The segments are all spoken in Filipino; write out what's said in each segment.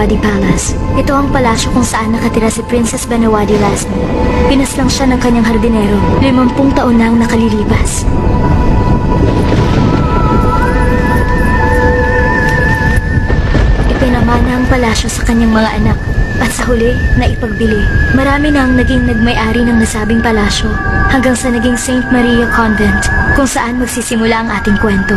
Banawadi Palace. Ito ang palasyo kung saan nakatira si Princess Banawadi Lasmi. Pinaslang siya ng kanyang hardinero. 50 taon na ang nakalilipas. Ipinamana ang palasyo sa kanyang mga anak. At sa huli, naipagbili. Marami na ang naging nagmay-ari ng nasabing palasyo hanggang sa naging Saint Maria Convent kung saan magsisimula ang ating kwento.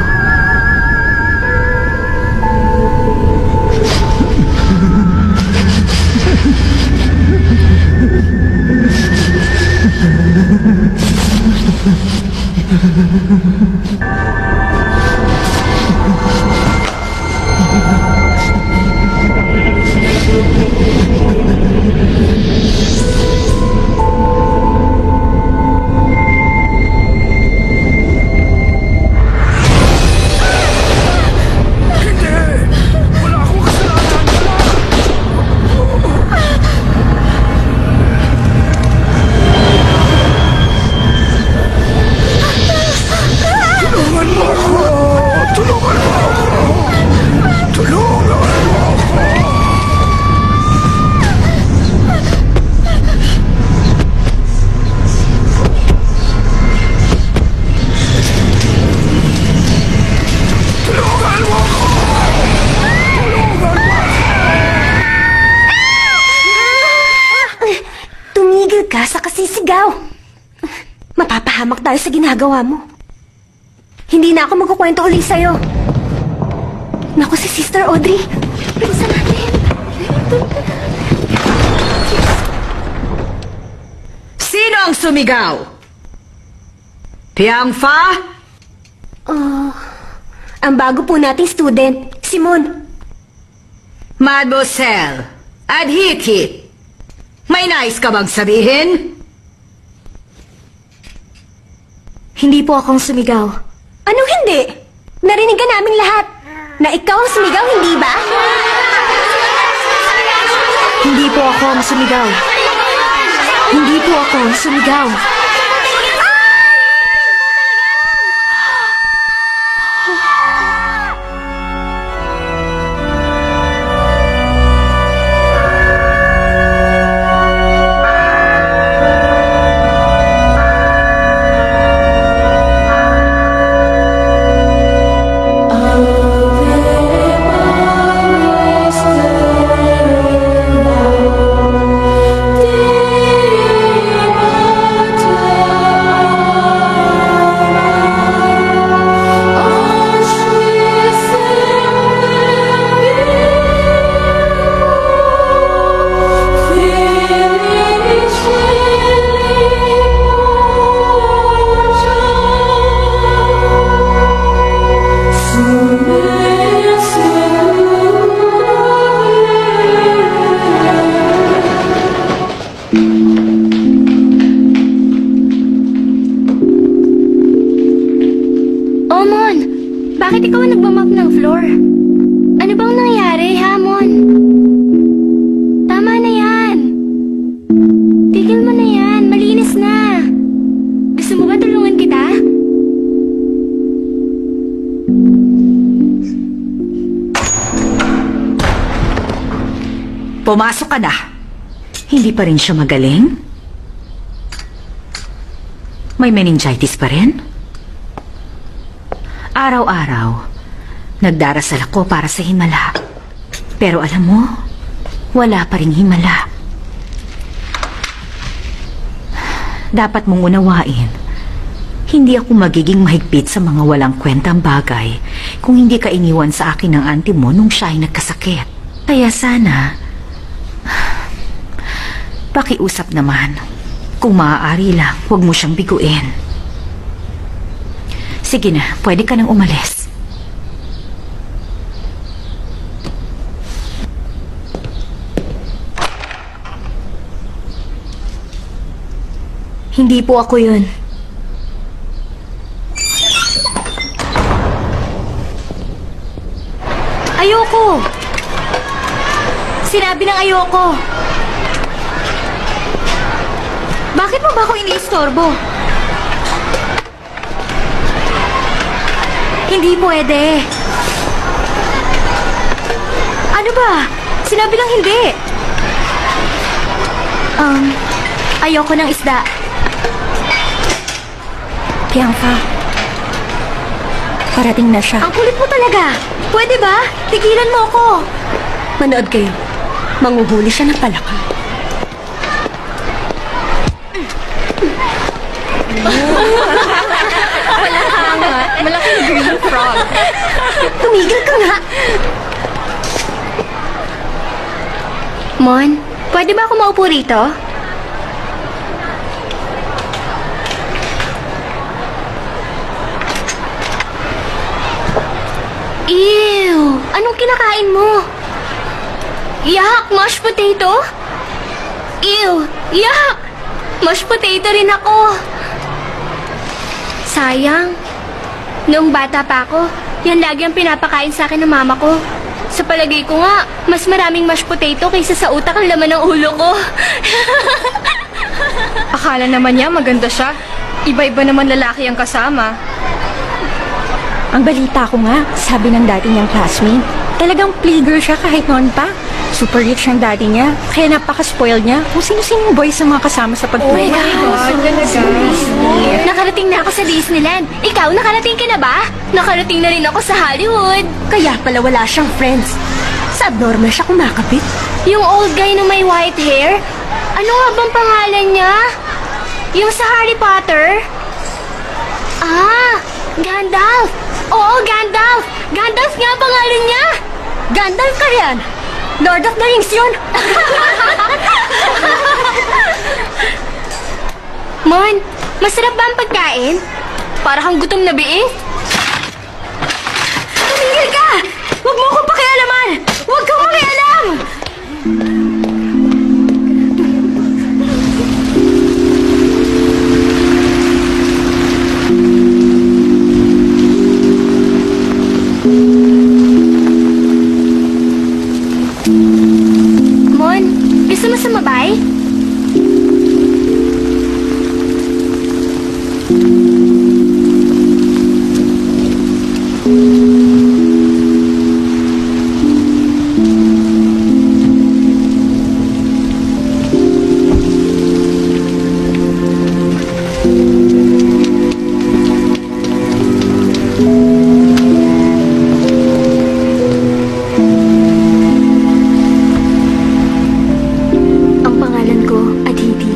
Mapapahamak tayo sa ginagawa mo. Hindi na ako magkukwento ulit sa'yo. Naku, si Sister Audrey. Bilisan natin. Sino ang sumigaw? Piangfa? Ang bago po nating student, Simon. Mademoiselle, Adhitit. May nais ka bang sabihin? Hindi po akong sumigaw. Anong hindi? Narinig ka namin lahat. Na ikaw ang sumigaw, hindi ba? Hindi po ako ang sumigaw. Hindi po ako ang sumigaw. Bakit ikaw ang nagmamap ng floor? Ano bang nangyari, Hamon? Tama na yan. Tigil mo na yan. Malinis na. Gusto mo ba tulungan kita? Pumasok ka na. Hindi pa rin siya magaling? May meningitis pa rin? Araw-araw, nagdarasal ako para sa himala. Pero alam mo, wala pa ring himala. Dapat mong unawain, hindi ako magiging mahigpit sa mga walang kwentang bagay kung hindi ka iniwan sa akin ng auntie mo nung siya ay nagkasakit. Kaya sana, pakiusap naman. Kung maaari lang, huwag mo siyang biguin. Sige na, pwede ka nang umalis. Hindi po ako yun. Ayoko! Sinabi ng ayoko. Bakit mo ba ako iniistorbo? Hindi pwede. Ano ba? Sinabi lang hindi. Ayoko ng isda. Bianca, parating na siya. Ang kulit mo talaga. Pwede ba? Tigilan mo ako. Manood kayo. Manguhuli siya ng palaka. Malaking green frog. Tumigil ka nga. Mon, pwede ba ako maupo rito? Ew! Anong kinakain mo? Yak! Mashed potato? Ew! Yak! Mashed potato rin ako. Sayang. Noong bata pa ako, yan lagi ang pinapakain sa akin ng mama ko. Sa palagay ko nga, mas maraming mashed potato kaysa sa utak ang laman ng ulo ko. Akala naman niya maganda siya. Iba-iba naman lalaki ang kasama. Ang balita ko nga, sabi ng dati niyang classmate, talagang playgirl siya kahit noon pa. Super rich ang daddy niya, kaya napaka-spoiled niya kung sino-sino yung boys ang mga kasama sa pag-play. Nakarating na ako sa Disneyland. Ikaw, nakarating ka na ba? Nakarating na rin ako sa Hollywood. Kaya pala wala siyang friends. Sa abnormal siya kumakapit. Yung old guy na may white hair? Ano nga bang pangalan niya? Yung sa Harry Potter? Ah, Gandalf. Oo, Gandalf. Gandalf nga ang pangalan niya. Gandalf ka yan! Lord of the Rings yun! Mon, masarap ba ang pagkain? Para kang gutom na biis. Tumigil ka! Huwag mo akong pakialaman! Huwag kang makialam! Mon, gusto mo sumabay? Ang pangalan ko, Aditi.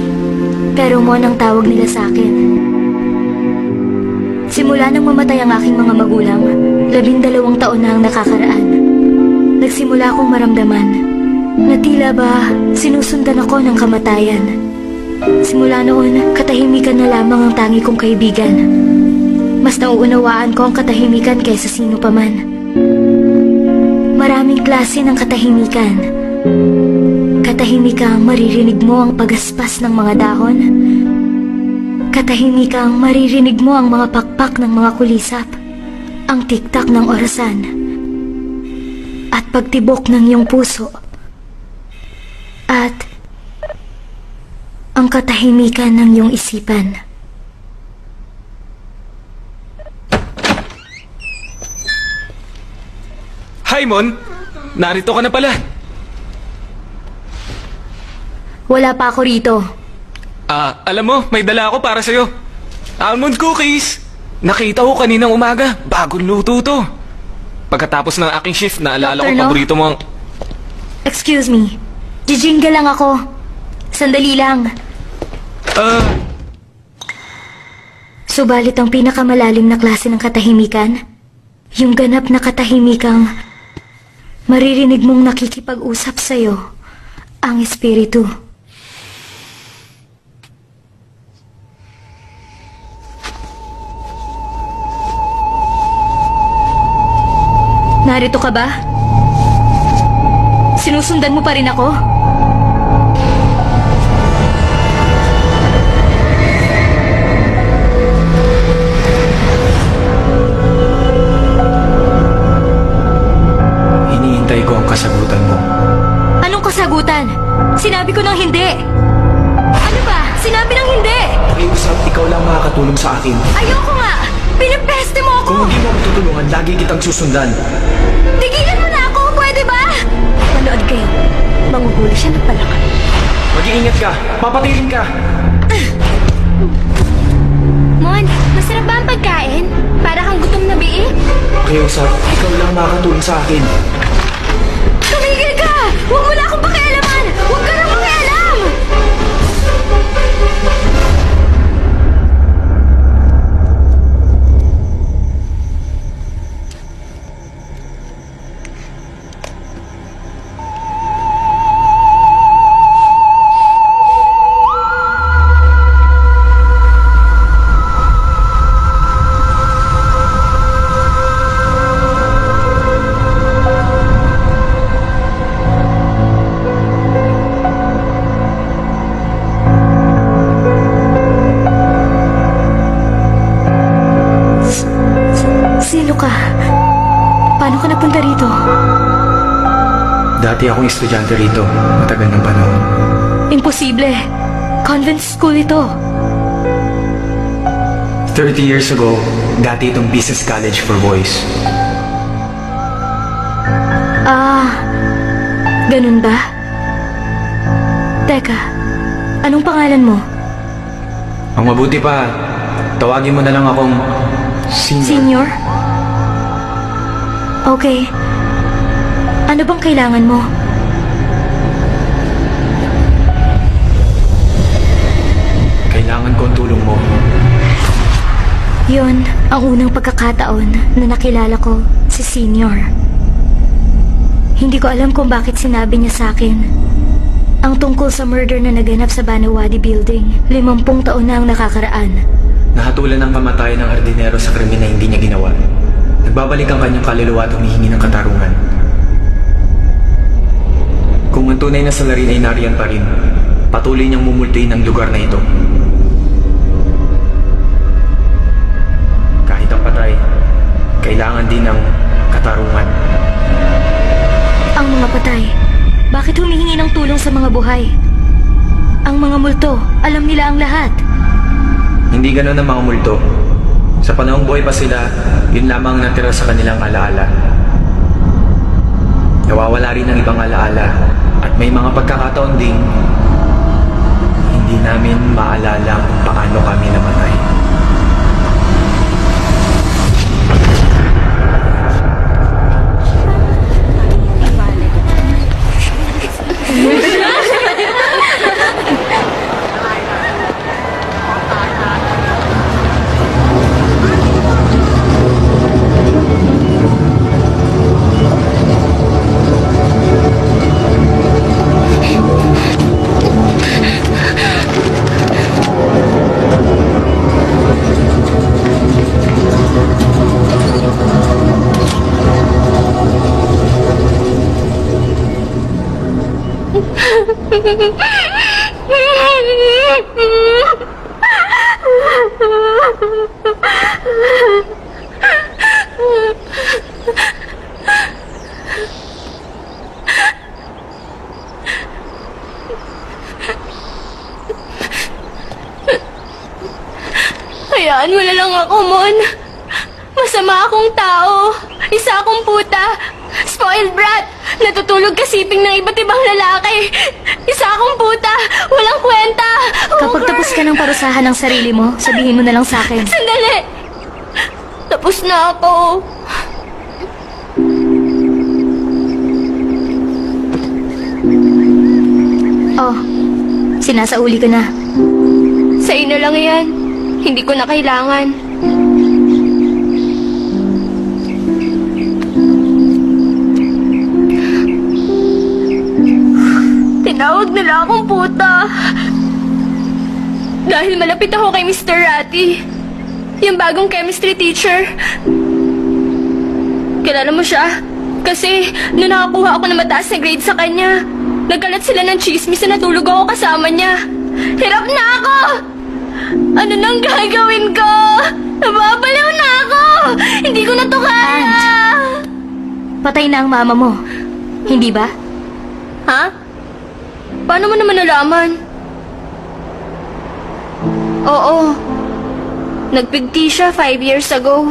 Pero Mon ang tawag nila sa akin. Simula nang mamatay ang aking mga magulang, 12 taon na ang nakakaraan. Nagsimula akong maramdaman na tila ba sinusundan ako ng kamatayan. Simula noon, katahimikan na lamang ang tangi kong kaibigan. Mas nauunawaan ko ang katahimikan kaysa sino paman. Maraming klase ng katahimikan. Katahimikang maririnig mo ang pagaspas ng mga dahon. Katahimikang maririnig mo ang mga pakpak ng mga kulisap. Ang tiktak ng orasan. At pagtibok ng iyong puso. At ang katahimikan ng iyong isipan. Hi, Mon! Narito ka na pala. Wala pa ako rito. Alam mo, may dala ako para sa'yo. Almond cookies! Nakita ko kaninang umaga. Bagong luto to. Pagkatapos ng aking shift, naalala ko Dr. No? paborito mo ang... Excuse me. Jijinga lang ako. Sandali lang. Subalit ang pinakamalalim na klase ng katahimikan, yung ganap na katahimikang maririnig mong nakikipag-usap sa'yo, ang espiritu. Narito ka ba? Sinusundan mo pa rin ako? Hinihintay ko ang kasagutan mo. Anong kasagutan? Sinabi ko ng hindi. Ano ba? Sinabi ng hindi. Pakiusap, ikaw lang makakatulong sa akin. Ayoko nga! Pinipeste mo ako! Kung hindi mo ako tutulungan, lagi kitang susundan. Tigilan mo na ako! Pwede ba? Manood Manood kayo. Manguhuli siya ng palakan. Mag-iingat ka! Papatirin ka! Mon, masarap ba ang pagkain? Para kang gutom na biik? Pakiusap, ikaw lang makakatulong sa akin. Tumigil ka! Huwag mo na akong pakialaman! Huwag ka na pakialam! Sino ka? Paano ka napunta rito? Dati akong estudyante rito, matagal ng panahon. Imposible. Convent school ito. 30 years ago, dati itong business college for boys. Ah, ganun ba? Teka, anong pangalan mo? Ang mabuti pa, tawagin mo na lang akong senior. Senior? Okay. Ano bang kailangan mo? Kailangan ko ang tulong mo. Yon ang unang pagkakataon na nakilala ko si Senior. Hindi ko alam kung bakit sinabi niya sa akin ang tungkol sa murder na naganap sa Banawadi Building. 50 taon na ang nakakaraan. Nahatulan ng kamatayan ng hardinero sa krimen na hindi niya ginawa. Nagbabalik ang kanyang kaluluwa at humihingi ng katarungan. Kung ang tunay na salarin ay nariyan pa rin, patuloy niyang mumultuin ang lugar na ito. Kahit ang patay, kailangan din ng katarungan. Ang mga patay, bakit humihingi ng tulong sa mga buhay? Ang mga multo, alam nila ang lahat. Hindi ganon ang mga multo. Sa panahong buhay pa sila, yun lamang ang natira sa kanilang alaala. Nawawala rin ang ibang alaala at may mga pagkakataon ding hindi namin maalala kung paano kami namatay. Hayaan mo na lang ako, Mon. Masama akong tao. Isa akong puta. Spoiled brat. Natutulog kasiping ng iba't ibang lalaki. Isa akong puta. Walang kwenta. Kapag tapos ka ng parusahan ng sarili mo, sabihin mo na lang sa akin. Sandali. Tapos na ako. Oh, sinasauli ka na. Sa'yo na lang yan. Hindi ko na kailangan. Tinawag nila akong puta. Dahil malapit ako kay Mr. Ratty. Yung bagong chemistry teacher. Kilala mo siya? Kasi nung nakakuha ako ng mataas na grade sa kanya, nagkalat sila ng chismis na natulog ako kasama niya. Hirap na ako! Ano nang gagawin ko? Nababaliw na ako! Hindi ko na to kaya! Patay na ang mama mo. Hindi ba? Ha? Paano mo naman nalaman? Oo. Nagpigti siya 5 years ago.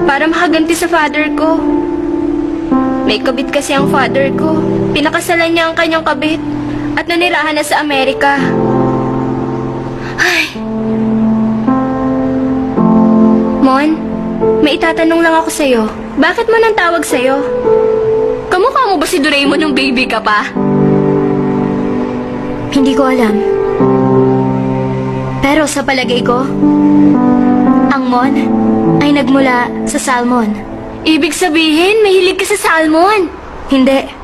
Para makaganti sa father ko. May kabit kasi ang father ko. Pinakasalan niya ang kanyang kabit at nanirahan na sa Amerika. Ay. Mon, may itatanong lang ako sa'yo. Bakit mo nang tawag sa'yo? Kamukha mo ba si Doraemon nung baby ka pa? Hindi ko alam. Pero sa palagay ko, ang Mon ay nagmula sa salmon. Ibig sabihin, mahilig ka sa salmon. Hindi.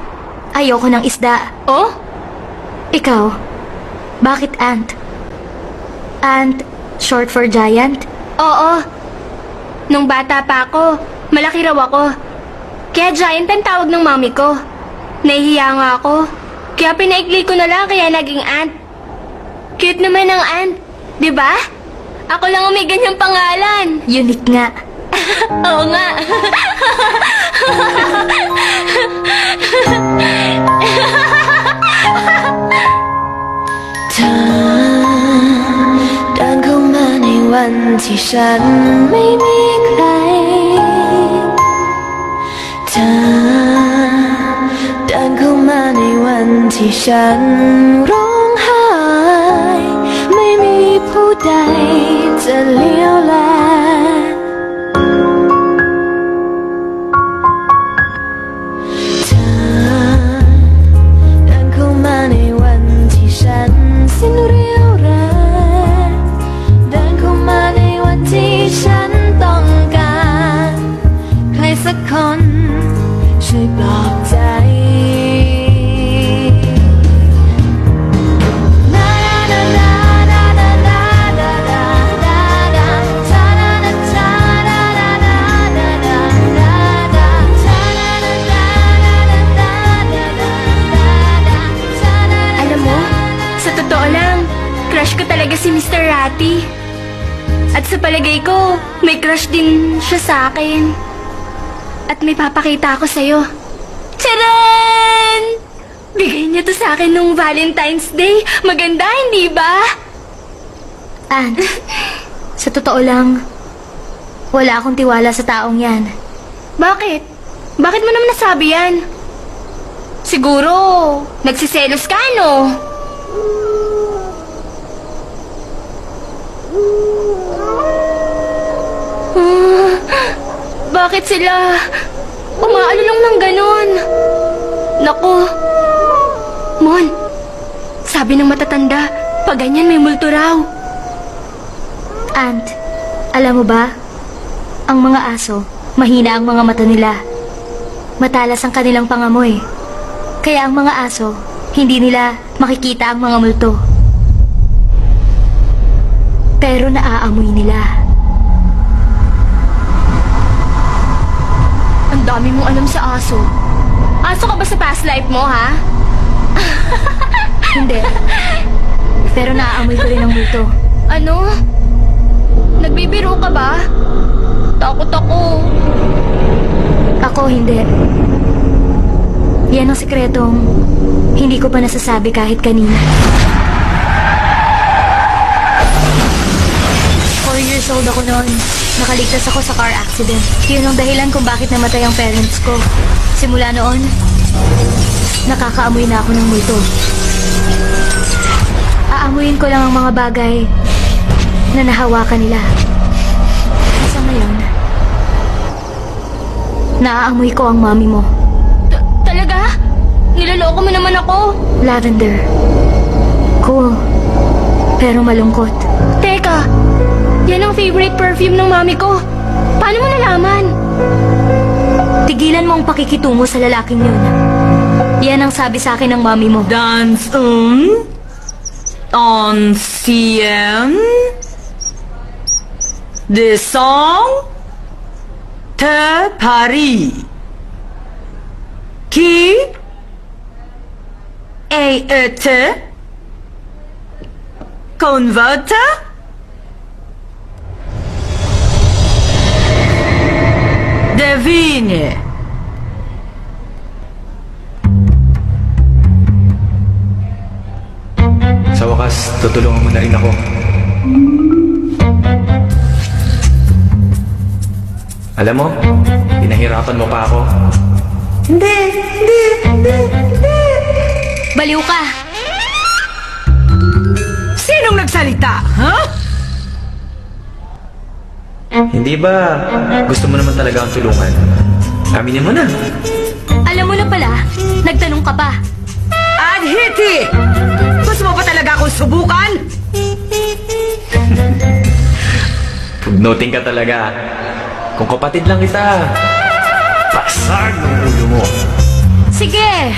Ayoko ng isda. Oh? Ikaw, bakit ant? Ant, short for giant? Oo. Nung bata pa ako, malaki raw ako. Kaya giant ang tawag ng mami ko. Nahihiya nga ako. Kaya pinaikli ko na lang kaya naging ant. Cute naman ang ant, di ba? Ako lang ang may ganyang pangalan. Unique nga. Oo nga.เธอเดินเข้ามาในวันที่ฉันไม่มีใคร เธอเดินเข้ามาในวันที่ฉันร้องไห้ ไม่มีผู้ใดจะเลี้ยวแล เธอเดินเข้ามาในวันที่ฉันสิ้นเรี่ยวแรงเดินเข้ามาในวันที่ฉันต้องการใครสักคนช่วยปลอบใจAlam mo, sa totoo lang, crush ko talaga si Mr. Ratty. At sa palagay ko, may crush din siya sa akin. At may papakita ako sa'yo. Tcharan! Bigay niya to sa akin nung Valentine's Day. Maganda, hindi ba? Ant, sa totoo lang, wala akong tiwala sa taong yan. Bakit? Bakit mo naman nasabi yan? Siguro, nagsiselos ka, no? Bakit sila umaalulong ng ganon? Naku, Mon, sabi ng matatanda, pag ganyan may multo raw. Ant, alam mo ba? Ang mga aso, mahina ang mga mata nila. Matalas ang kanilang pangamoy. Kaya ang mga aso, hindi nila makikita ang mga multo. Pero naaamoy nila. Ang dami mong alam sa aso. Aso ka ba sa past life mo, ha? Hindi. Pero naaamoy ko rin ang multo. Ano? Nagbibiro ka ba? Takot ako. Ako hindi. Yan ang sikretong hindi ko pa nasasabi kahit kanina. 4 years old ako noon. Nakaligtas ako sa car accident. Yun ang dahilan kung bakit namatay ang parents ko. Simula noon, nakakaamoy na ako ng multo. Aamuyin ko lang ang mga bagay na nahawakan nila. Sa ngayon, naaamoy ko ang mami mo. Talaga? Niloloko mo naman ako. Lavender. Cool. Pero malungkot. Teka, yan ang favorite perfume ng mami ko. Paano mo nalaman? Tigilan mo ang pakikitungo sa lalaking yun. Yan ang sabi sa akin ng mami mo. Dans ancien de Paris qui a été converti devine. Sa wakas, tutulungan mo na rin ako. Alam mo, pinahirapan mo pa ako. Hindi. Baliw ka! Sinong nagsalita, ha? Hindi ba gusto mo naman talaga ang tulungan? Aminin mo na. Alam mo na pala, nagtanong ka pa. Adhiti! Gusto mo ba talaga akong subukan? Pugnoting ka talaga. Kung kapatid lang kita, pasag ng ulo mo. Sige,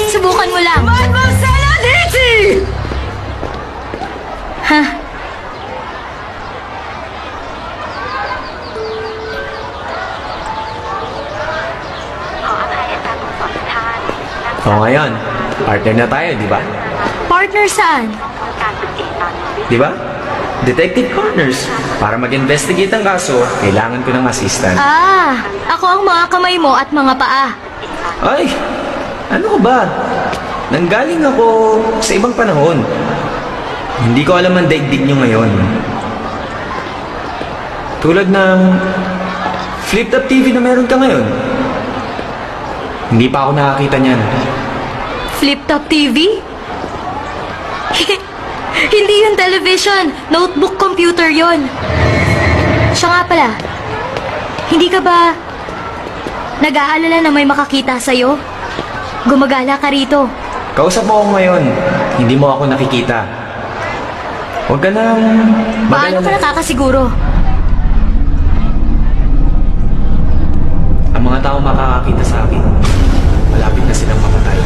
subukan mo lang. Mademoiselle Adhiti! Ha? O ngayon, partner na tayo, di ba? Partner saan? Di ba? Detective Corners. Para mag-investigate ang kaso, kailangan ko ng assistant. Ah, ako ang mga kamay mo at mga paa. Ay, ano ka ba? Nanggaling ako sa ibang panahon. Hindi ko alam ang daigdig nyo ngayon. Tulad ng flip-top TV na meron ka ngayon. Hindi pa ako nakakita niyan. Flip-top TV? Hindi yun television. Notebook computer yon. Siya nga pala. Hindi ka ba nag-aalala na may makakita sa'yo? Gumagala ka rito. Kausap mo ako ngayon. Hindi mo ako nakikita. Huwag ka nang Paano ka mag-alala. nakakasiguro? Ang mga tao makakakita sa akin. Malapit na silang mamatay.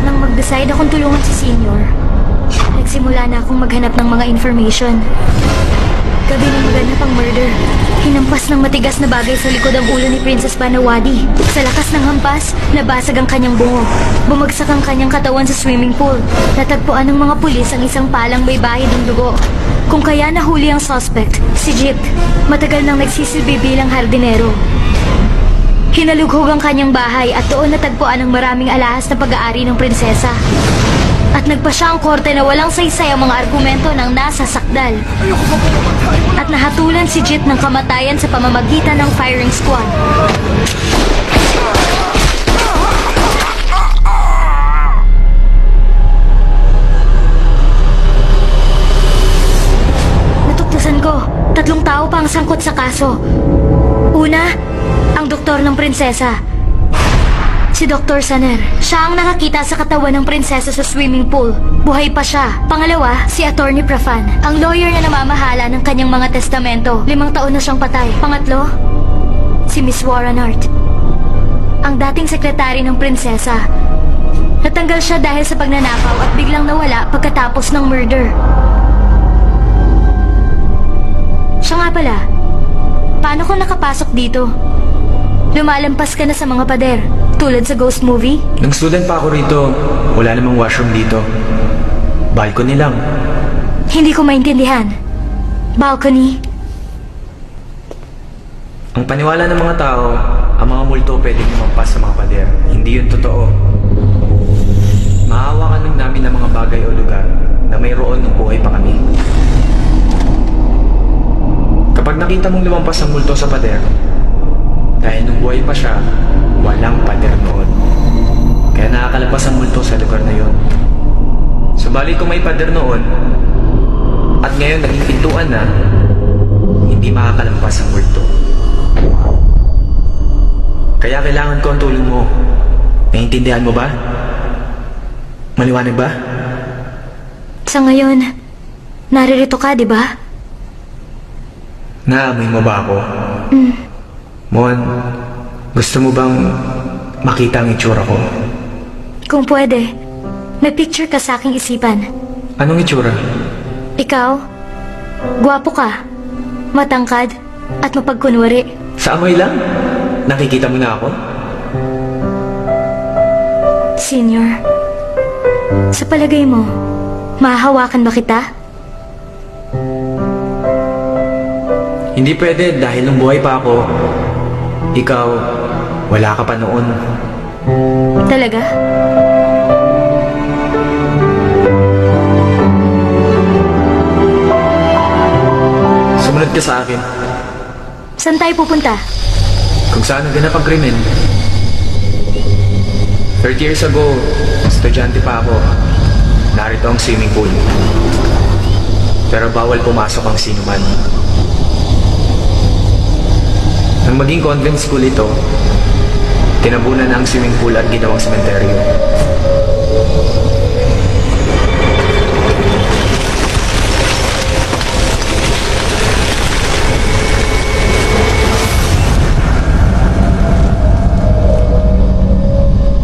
Nang mag-decide akong tulungan si Senior, nagsimula na akong maghanap ng mga information. Gabi na maganap ang murder. Hinampas ng matigas na bagay sa likod ang ulo ni Princess Banawadi. Sa lakas ng hampas, nabasag ang kanyang bungo. Bumagsak ang kanyang katawan sa swimming pool. Natagpuan ng mga pulis ang isang palang may bahid ng dugo. Kung kaya nahuli ang suspect, si Jit, matagal nang nagsisilbi bilang hardinero. Hinalughog ang kanyang bahay at doon natagpuan ang maraming alahas na pag-aari ng prinsesa. At nagpa siya ang korte na walang saysay ang mga argumento ng nasa sakdal. At nahatulan si Jit ng kamatayan sa pamamagitan ng firing squad. Natuktasan ko, 3 tao pa ang sangkot sa kaso. Una, ang doktor ng prinsesa. Si Dr. Saner. Siya ang nakakita sa katawan ng prinsesa sa swimming pool. Buhay pa siya. Pangalawa, si Attorney Prafan. Ang lawyer na namamahala ng kanyang mga testamento. 5 taon na siyang patay. Pangatlo, si Miss Warren Hart. Ang dating sekretary ng prinsesa. Natanggal siya dahil sa pagnanakaw at biglang nawala pagkatapos ng murder. Siya nga pala, paano ko nakapasok dito? Lumalampas ka na sa mga pader, tulad sa ghost movie? Nung student pa ako rito, wala namang washroom dito. Balcony lang. Hindi ko maintindihan. Balcony? Ang paniwala ng mga tao, ang mga multo pwedeng lumampas sa mga pader. Hindi yun totoo. Maahawakan lang namin ng mga bagay o lugar na mayroon nung buhay pa kami. Kapag nakita mong lumampas ang multo sa pader, dahil nung buhay pa siya, walang pader noon. Kaya nakakalabas ang multo sa lugar na yon. Subalit kung may pader noon, at ngayon naging pintuan na, hindi makakalampas ang multo. Kaya kailangan ko ang tulong mo. Naiintindihan mo ba? Maliwanag ba? Sa ngayon, naririto ka, di ba? Naamoy mo ba ako? Mon, gusto mo bang makita ang itsura ko? Kung pwede, may picture ka sa aking isipan. Anong itsura? Ikaw, gwapo ka, matangkad, at mapagkunwari. Sa amoy lang? Nakikita mo na ako? Senior, sa palagay mo, mahahawakan ba kita? Hindi pwede dahil nung buhay pa ako, ikaw, wala ka pa noon. Talaga? Sumunod ka sa akin. Saan tayo pupunta? Kung saan naganap ang krimen. 30 years ago, estudyante pa ako. Narito ang swimming pool. Pero bawal pumasok ang sinuman. Nang maging convent school ito, tinabunan na ang swimming pool at ginawang sementeryo.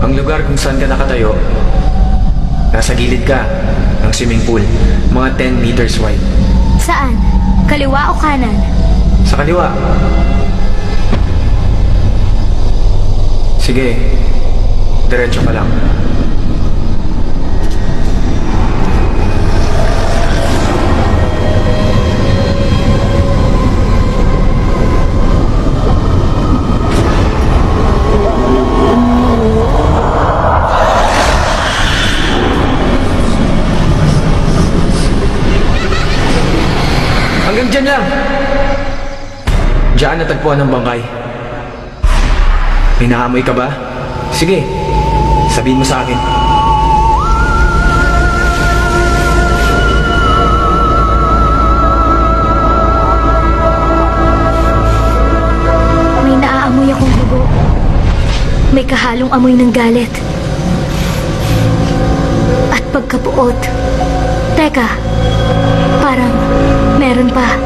Ang lugar kung saan ka nakatayo, nasa gilid ka ng swimming pool, mga 10 meters wide. Saan? Kaliwa o kanan? Sa kaliwa. Sige, diretso ka lang. Hanggang dyan lang. Diyan natagpuan ng bangkay. May naamoy ka ba? Sige, sabihin mo sa akin. May naaamoy akong dugo. May kahalong amoy ng galit. At pagkapuot. Teka, parang meron pa.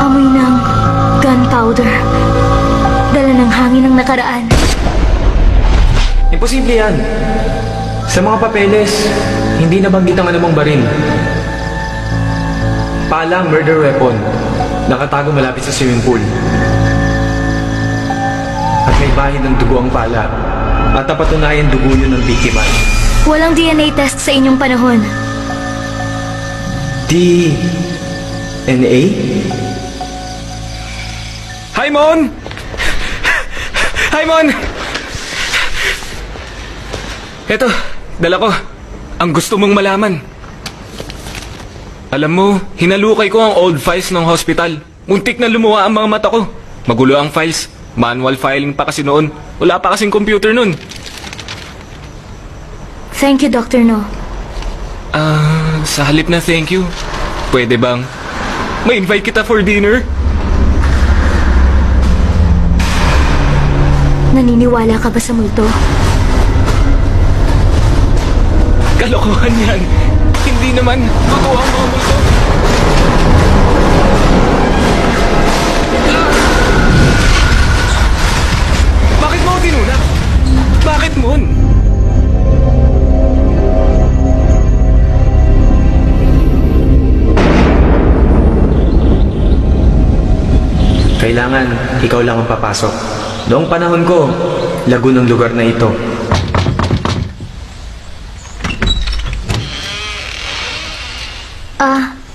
Amoy ng gunpowder. Dala ng hangin ng nakaraan. Imposible yan. Sa mga papeles, hindi nabanggit ang anumang baril. Palang murder weapon. Nakatago malapit sa swimming pool. At may bahid ng dugo ang pala. At napatunayan dugo yun ng biktima. Walang DNA test sa inyong panahon. DNA? Hi, Mon! Hi, Mon! Eto, dala ko. Ang gusto mong malaman. Alam mo, hinalukay ko ang old files ng hospital. Muntik na lumuwa ang mga mata ko. Magulo ang files. Manual filing pa kasi noon. Wala pa kasing computer noon. Thank you, Dr. No. Sa halip na thank you, pwede bang ma-invite kita for dinner? Naniniwala ka ba sa multo? Kalokohan yan. Hindi naman. Totoo ang mga multo. Bakit mo ako tinulak? Bakit, Mon? Kailangan ikaw lang ang papasok. Noong panahon ko, lago ng lugar na ito.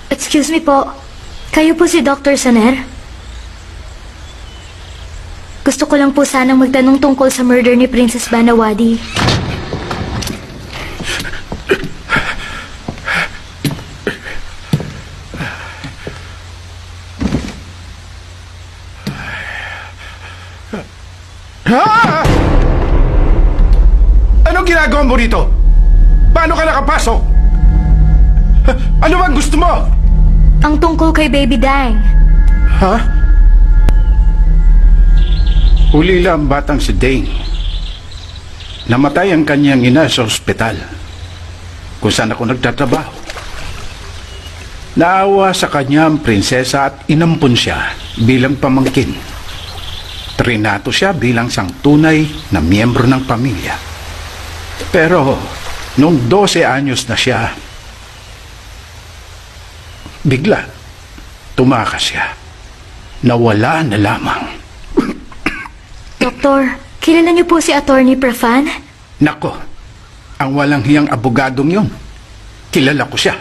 Excuse me po. Kayo po si Dr. Saner? Gusto ko lang po sanang magtanong tungkol sa murder ni Princess Banawadi. Ha? Anong ginagawa mo rito? Paano ka nakapasok? Ano bang gusto mo? Ang tungkol kay Baby Dang. Ha? Huli lang ang batang si Dane. Namatay ang kanyang ina sa ospital kung saan ako nagtatrabaho. Naawa sa kanya ang prinsesa at inampun siya bilang pamangkin. Trinato siya bilang isang tunay na miyembro ng pamilya. Pero nung 12 anyos na siya, bigla tumakas siya. Nawala na lamang. Doktor, kilala niyo po si Attorney Prafan? Nako, ang walang hiyang abogadong yun. Kilala ko siya.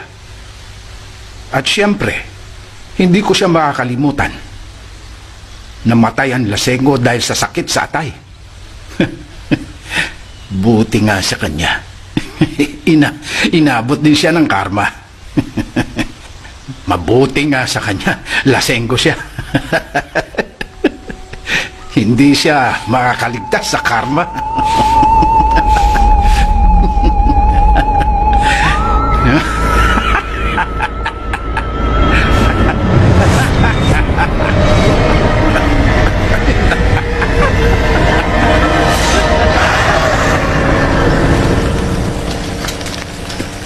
At siyempre, hindi ko siya makakalimutan. Namatay ang Lasengo dahil sa sakit sa atay. Buti nga sa kanya. Inabot din siya ng karma. Mabuti nga sa kanya. Lasengo siya. hindi siya makakaligtas sa karma.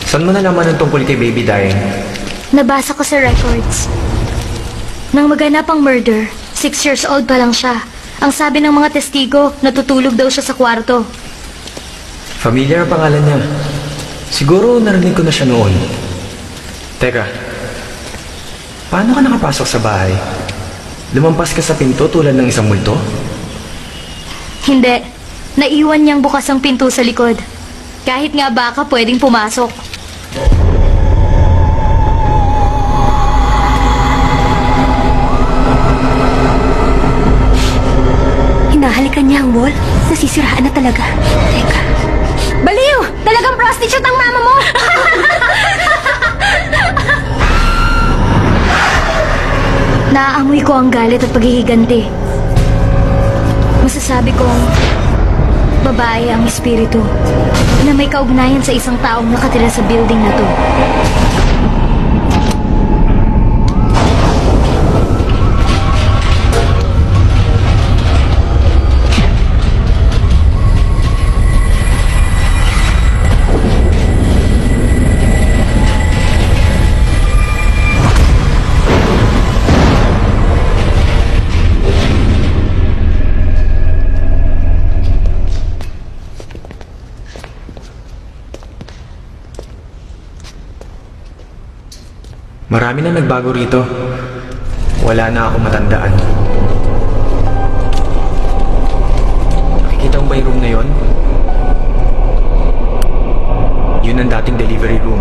Saan mo nalaman ng tungkol kay Baby Day? Nabasa ko sa records. Nang maganap ang murder, 6 years old pa lang siya. Ang sabi ng mga testigo, natutulog daw siya sa kwarto. Familiar ang pangalan niya. Siguro narinig ko na siya noon. Teka, paano ka nakapasok sa bahay? Lumampas ka sa pinto tulad ng isang multo? Hindi. Naiwan niyang bukas ang pinto sa likod. Kahit nga baka pwedeng pumasok. Hinahalikan niya ang wall. Nasisiraan na talaga. Teka. Baliw! Talagang prostitute ang mama mo! Naaamoy ko ang galit at paghihiganti. Masasabi kong babae ang espiritu na may kaugnayan sa isang taong nakatira sa building na to. Marami na nagbago rito. Wala na ako matandaan. Nakikita mo ba yung room na yon? Yun ang dating delivery room.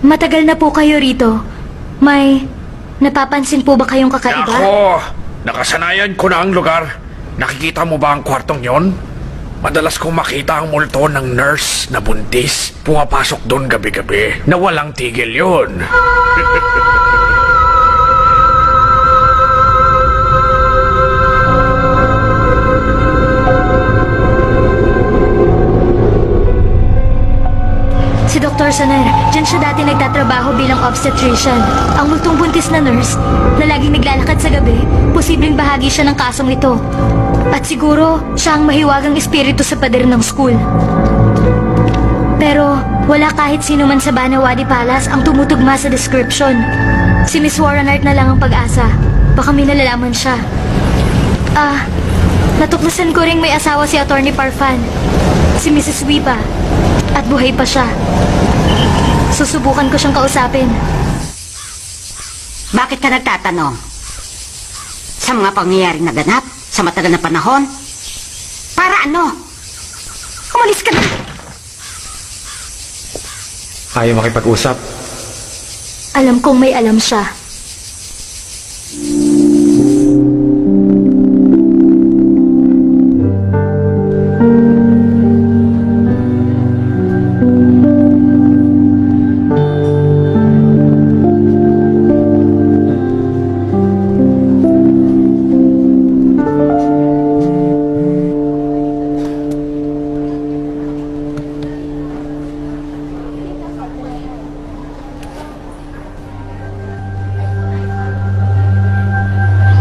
Matagal na po kayo rito. May napapansin po ba kayong kakaiba? Ako, nakasanayan ko na ang lugar. Nakikita mo ba ang kwartong yon? Madalas kong makita ang multo ng nurse na buntis. Pumapasok doon gabi-gabi na walang tigil yun. Si Dr. Soner, dyan siya dati nagtatrabaho bilang obstetrician. Ang multong buntis na nurse na laging naglalakad sa gabi, posibleng bahagi siya ng kasong ito. At siguro, siya ang mahiwagang espiritu sa pader ng school. Pero, wala kahit sino man sa Banawadi Palace ang tumutugma sa description. Si Miss Warren Art na lang ang pag-asa. Baka may nalalaman siya. Natuklasan ko ring may asawa si Attorney Parfan. Si Mrs. Wipa. At buhay pa siya. Susubukan ko siyang kausapin. Bakit ka nagtatanong? Sa mga pangyayaring naganap sa matagal na panahon? Para ano? Umalis ka na! Ayaw makipag-usap. Alam kong may alam siya.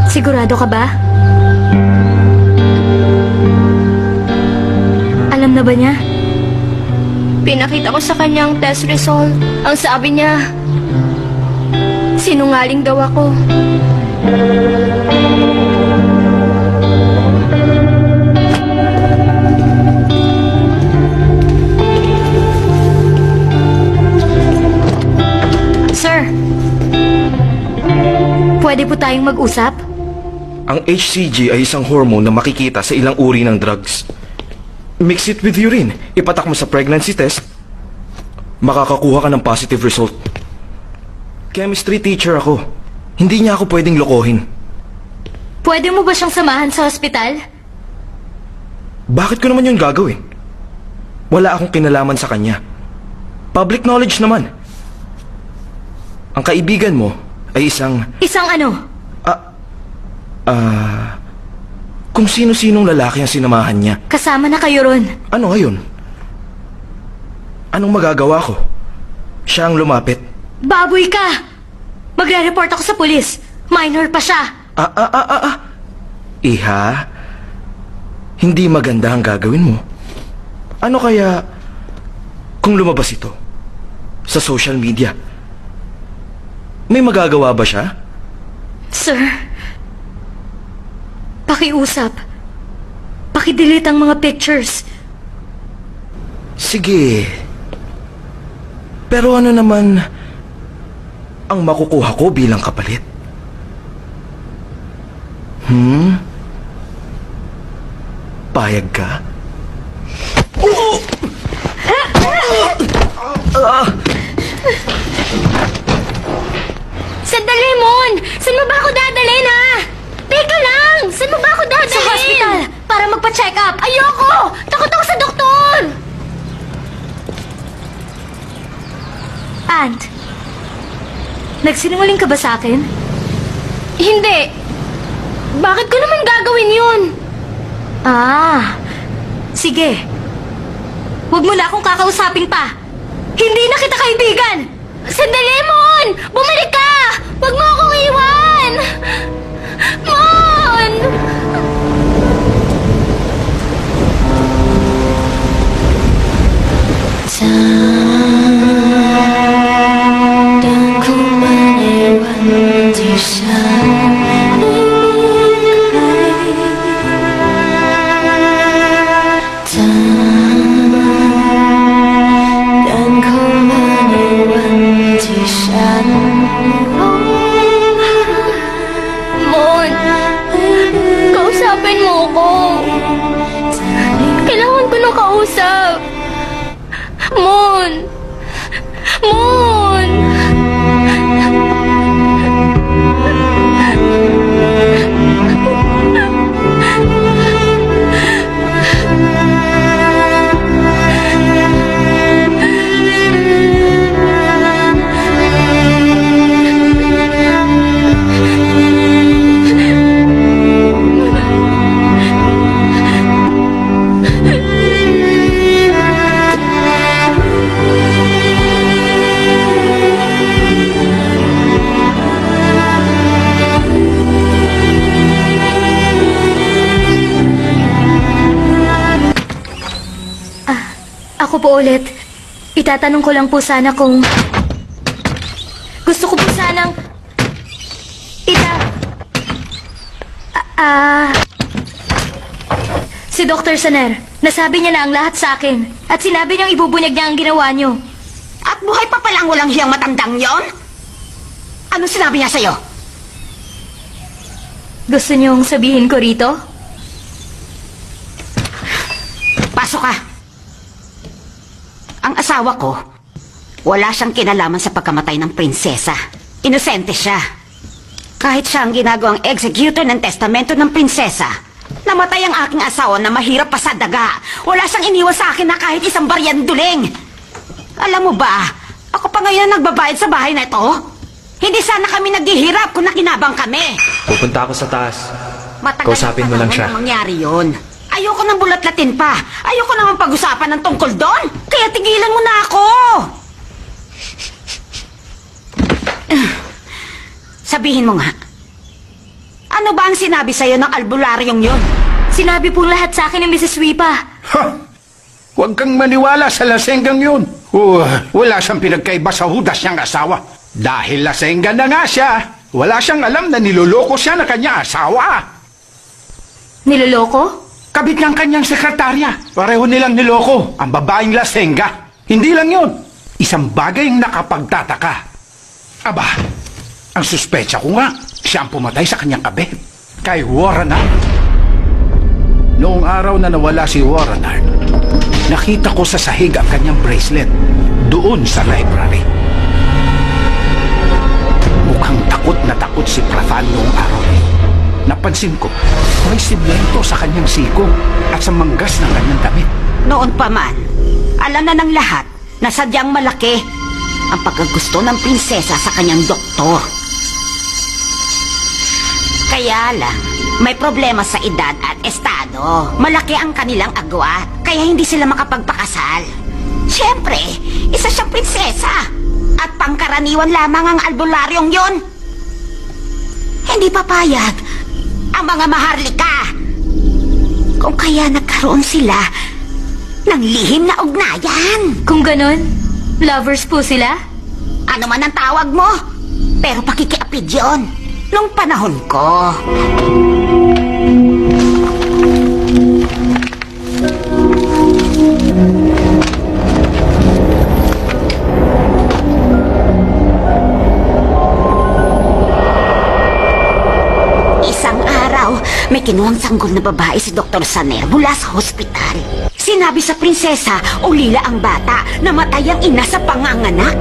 Sigurado ka ba? Alam na ba niya? Pinakita ko sa kanya ang test result. Ang sabi niya, sinungaling daw ako. Sir, pwede po tayong mag-usap? Ang HCG ay isang hormone na makikita sa ilang uri ng drugs. Mix it with urine, ipatak mo sa pregnancy test, makakakuha ka ng positive result. Chemistry teacher ako. Hindi niya ako pwedeng lokohin. Pwede mo ba siyang samahan sa ospital? Bakit ko naman yun gagawin? Wala akong kinalaman sa kanya. Public knowledge naman. Ang kaibigan mo ay isang... Isang ano? Kung sino-sinong lalaki ang sinamahan niya. Kasama na kayo ron. Ano ngayon? Anong magagawa ko? Siya ang lumapit. Baboy ka! Magre-report ako sa pulis. Minor pa siya. Iha, hindi maganda ang gagawin mo. Ano kaya kung lumabas ito sa social media? May magagawa ba siya? Sir, pakiusap. Pakidelete ang mga pictures. Sige. Pero ano naman ang makukuha ko bilang kapalit? Payag ka? Sandali, Mon! Saan mo ba ako dadalhin, ha? Teka lang! Saan mo ba ako dadalhin? Sa hospital! Para magpa-check up! Ayoko! Takot ako sa doktor! Aunt, nagsinungaling ka ba sa akin? Hindi. Bakit ko naman gagawin yun? Sige. Huwag mo na akong kakausapin pa. Hindi na kita kaibigan! Sandali, Mon! Bumalik ka! Huwag mo akong iwan! Mon! Mon! Kausapin mo ko! Kailangan ko ng kausap! Mon! Mon! Ako po ulit. Itatanong ko lang po sana kung... Gusto ko po sanang... Si Dr. Saner, nasabi niya na ang lahat sa akin. At sinabi niyang ibubunyag niya ang ginawa niyo. At buhay pa palang walang hiyang matandang yon? Ano sinabi niya sa'yo? Gusto niyong sabihin ko rito? Pasok ka. Ang asawa ko, wala siyang kinalaman sa pagkamatay ng prinsesa. Inosente siya. Kahit siya ang ginagawang executor ng testamento ng prinsesa, namatay ang aking asawa na mahirap pa sa daga. Wala siyang iniwan sa akin na kahit isang baryanduling. Alam mo ba, ako pa ngayon ang nagbabayad sa bahay na ito. Hindi sana kami naghihirap kung nakinabang kami. Pupunta ako sa taas. Matagal Kausapin mo lang siya. na mangyari yun. Ayoko nang bulat-latin pa. Ayoko naman pag-usapan ng tungkol doon. Kaya tigilan mo na ako. Sabihin mo nga. Ano ba ang sinabi sa'yo ng albularyong yun? Sinabi pong lahat sa akin ni Mrs. Wipa. Ha! Huwag kang maniwala sa lasenggang yun. Wala siyang pinagkaiba sa hudas niyang asawa. Dahil lasengga na nga siya, wala siyang alam na niloloko siya na kanyang asawa. Niloloko? Kabit ng kanyang sekretarya. Pareho nilang niloko ang babaeng lasengga. Hindi lang yun. Isang bagay ang nakapagtataka. Aba, ang suspecha ko nga, siya ang pumatay sa kanyang kabit. Kay Warrenard. Noong araw na nawala si Warrenard, nakita ko sa sahig ang kanyang bracelet doon sa library. Mukhang takot si Prathan noong araw na yun. Napansin ko, may simento sa kanyang siko at sa manggas ng kanyang damit. Noon pa man, alam na ng lahat na sadyang malaki ang pagkagusto ng prinsesa sa kanyang doktor. Kaya lang, may problema sa edad at estado. Malaki ang kanilang agwat, kaya hindi sila makapagpakasal. Siyempre, isa siyang prinsesa. At pangkaraniwan lamang ang albularyong yon. Hindi papayag ang mga maharlika. Kung kaya nagkaroon sila ng lihim na ugnayan. Kung ganon, lovers po sila? Ano man ang tawag mo, pero pakikiapid yon nung panahon ko. Isang araw, may kinuhang sanggol na babae si Dr. Saner mula sa hospital. Sinabi sa prinsesa, ulila ang bata, namatay ang ina sa panganganak.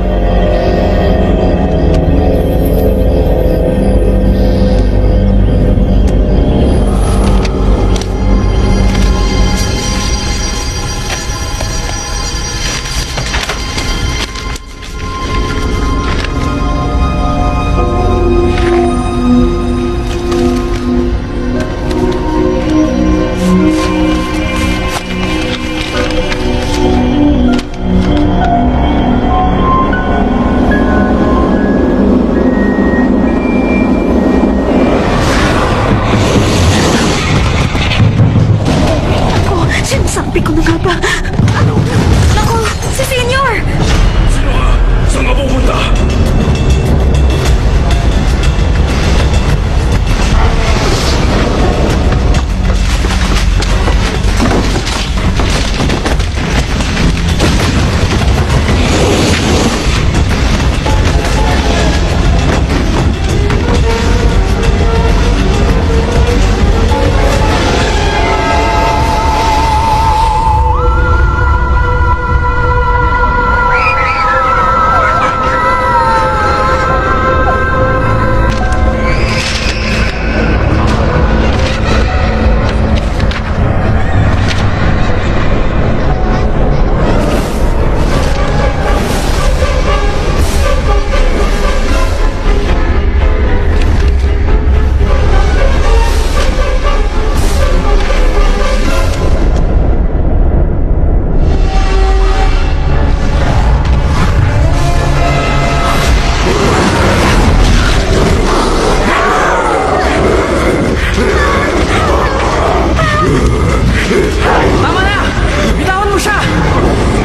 Sinasabi ko na nga ba? Naku, si Senyor! Saan ka pupunta? Tama na! Bitawan mo siya! Tama na!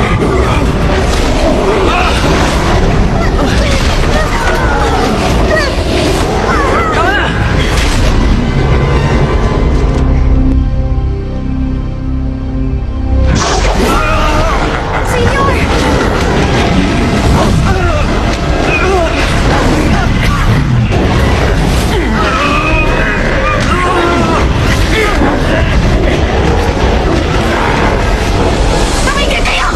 Tumigil kayo!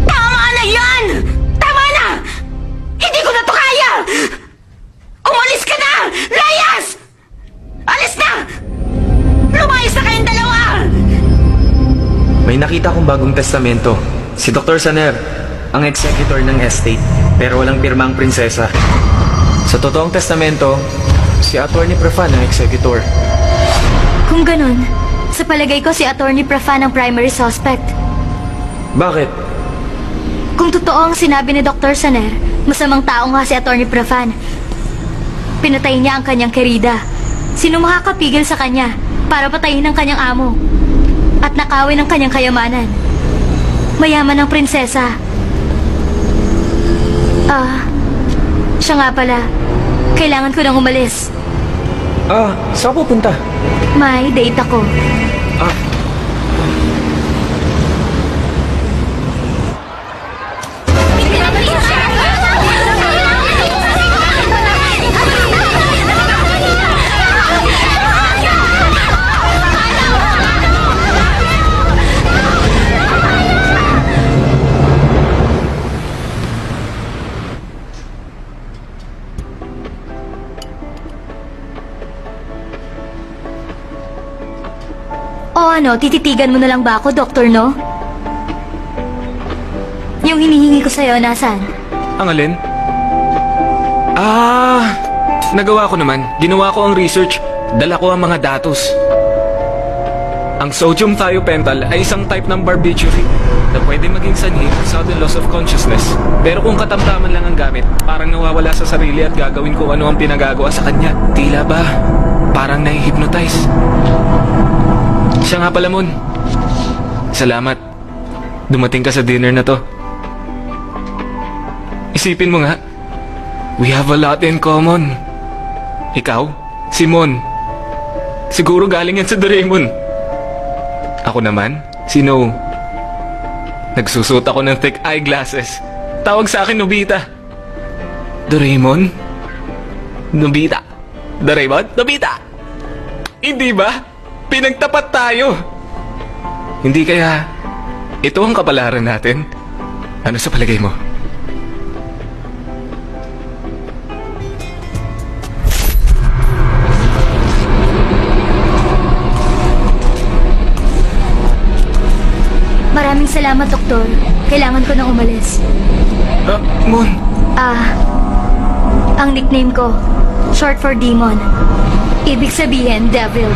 Tama na yan! Tama na! Hindi ko na to kaya! Umalis ka na! Layas! Alis na! Lumayas na kayong dalawa! May nakita kong bagong testamento. Si Dr. Saner, ang executor ng estate, pero walang pirma ang prinsesa. Sa totoong testamento, si Attorney Prefan ang executor. Kung ganon, sa palagay ko si Attorney Prafan ang primary suspect. Bakit? Kung totoo ang sinabi ni Dr. Saner, masamang tao nga si Attorney Prafan. Pinatay niya ang kanyang kerida. Sino makakapigil sa kanya para patayin ang kanyang amo? At nakawin ang kanyang kayamanan. Mayaman ang prinsesa. Siya nga pala. Kailangan ko nang umalis. Saan ka pupunta? May date ako. O ano, tititigan mo na lang ba ako, Doktor, no? hinihingi ko sa'yo, nasaan? Ang alin? Nagawa ko naman. Ginawa ko ang research. Dala ko ang mga datos. Ang sodium thiopental ay isang type ng barbiturate na pwede maging sanhi ng sudden loss of consciousness. Pero kung katamtaman lang ang gamit, parang nawawala sa sarili at gagawin kung ano ang pinagagawa sa kanya. Tila ba? Parang nai-hypnotize. Siya nga pala, Mon. Salamat. Dumating ka sa dinner na to. Isipin mo nga, we have a lot in common. Ikaw, si Mon. Siguro galing yan sa Doraemon. Ako naman, si No. Nagsusot ako ng thick eyeglasses. Tawag sa akin Nobita. Doraemon? Nobita. Doraemon? Nobita! Hindi ba? Pinagtapat tayo. Hindi kaya ito ang kapalaran natin? Ano sa palagay mo? Maraming salamat, Doktor. Kailangan ko nang umalis. Mon. Ang nickname ko, short for demon. Ibig sabihin, devil.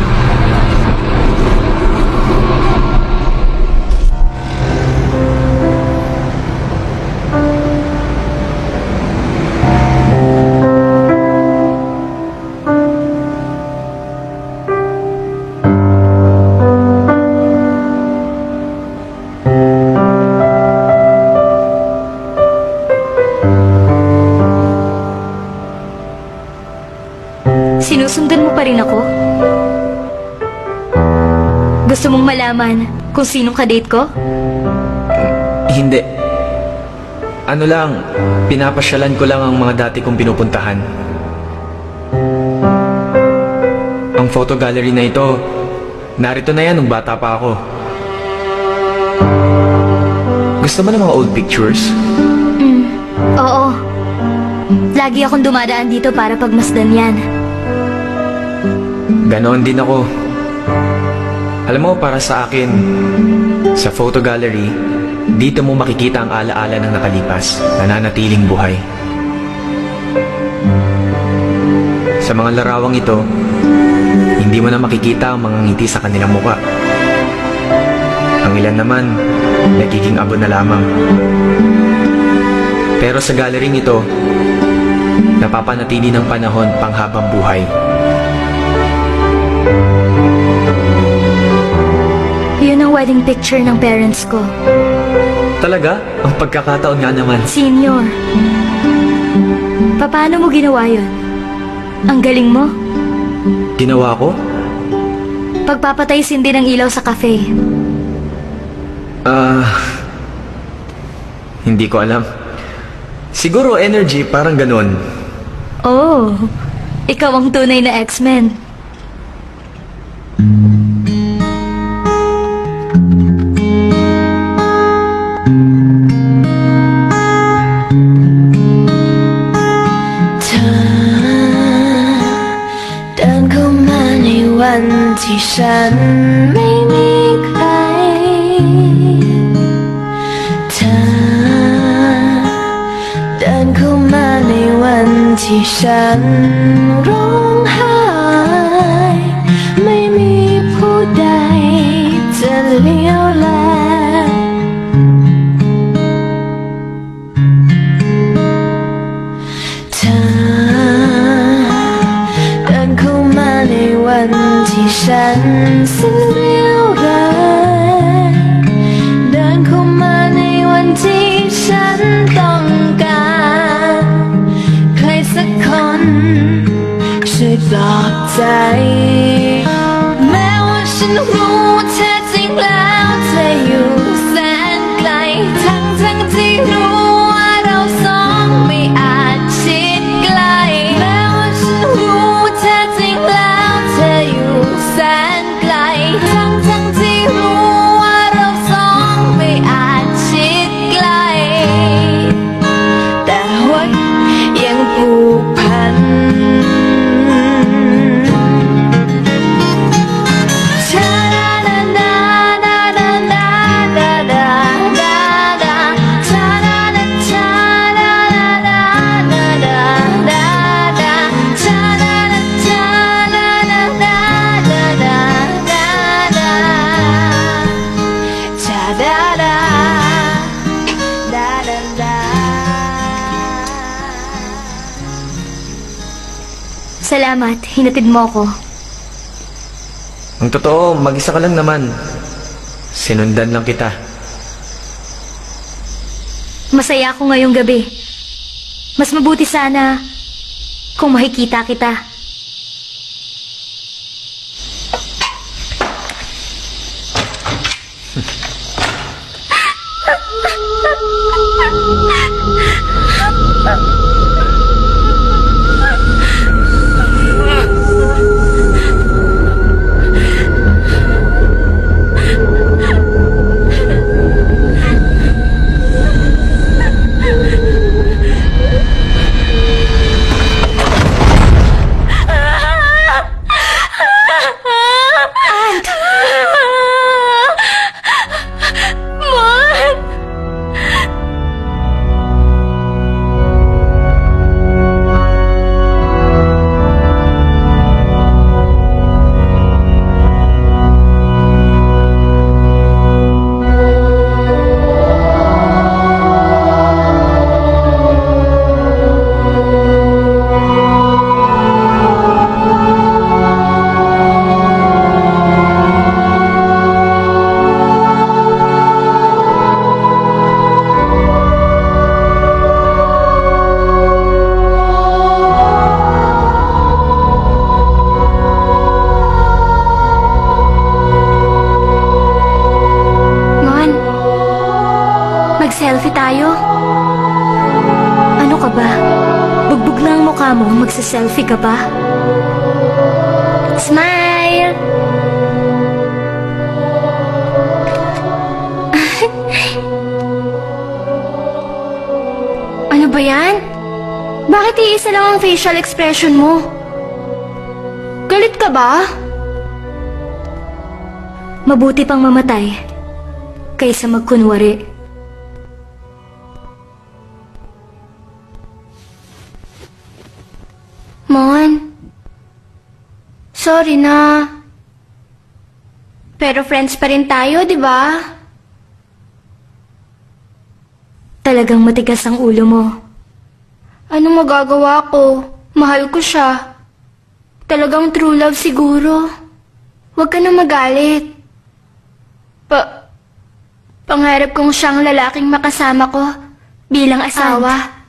Sinusundan mo pa rin ako? Gusto mong malaman kung sinong kadate ko? Hindi. Ano lang, pinapasyalan ko lang ang mga dati kong pinupuntahan. Ang photo gallery na ito, narito na yan nung bata pa ako. Gusto mo ng mga old pictures? Oo. Lagi akong dumadaan dito para pagmasdan yan. Ganon din ako. Alam mo, para sa akin, sa photo gallery, dito mo makikita ang alaala ng nakalipas, nananatiling buhay. Sa mga larawang ito, hindi mo na makikita ang mga ngiti sa kanilang muka. Ang ilan naman, nagiging abo na lamang. Pero sa gallery ito, napapanatili ng panahon panghabang buhay. Yun ang wedding picture ng parents ko. Talaga? Ang pagkakataon nga naman. Senior. Paano mo ginawa yun? Ang galing mo. Ginawa ko? Pagpapatay sindi ng ilaw sa cafe. Hindi ko alam. Siguro energy, parang ganun. Oh, ikaw ang tunay na X-Men.วันที่ฉันไม่มีใคร เธอเดินเข้ามาในวันที่ฉันร้องไห้ ไม่มีผู้ใดจะเลี้ยวแล เธอเดินเข้ามาในวันที่ฉันสิ้นเรี่ยวแรงเดินเข้ามาในวันที่ฉันต้องการใครสักคนช่วยปลอบใจแม้ว่าฉันรู้แท้จริงแล้วเธออยู่แสนไกลทั้งที่รู้ว่าเราสองไม่อาจชิดใกล้แม้ว่าฉันรู้แท้จริงแล้วเธออยู่แสนไกล Salamat, hinatid mo ako. Ang totoo, mag-isa ka lang naman. Sinundan lang kita. Masaya ako ngayong gabi. Mas mabuti sana kung makikita kita. Mon, mag-selfie tayo. Ano ka ba? Bugbog na ang mukha mo, magsa-selfie ka pa? Smile! Ano ba yan? Bakit iisa lang ang facial expression mo? Galit ka ba? Mabuti pang mamatay kaysa magkunwari. Mon, sorry na. Pero friends pa rin tayo, di ba? Talagang matigas ang ulo mo. Ano magagawa ko? Mahal ko siya. Talagang true love siguro. Huwag ka na magalit. Pangarap kong siyang lalaking makasama ko bilang asawa.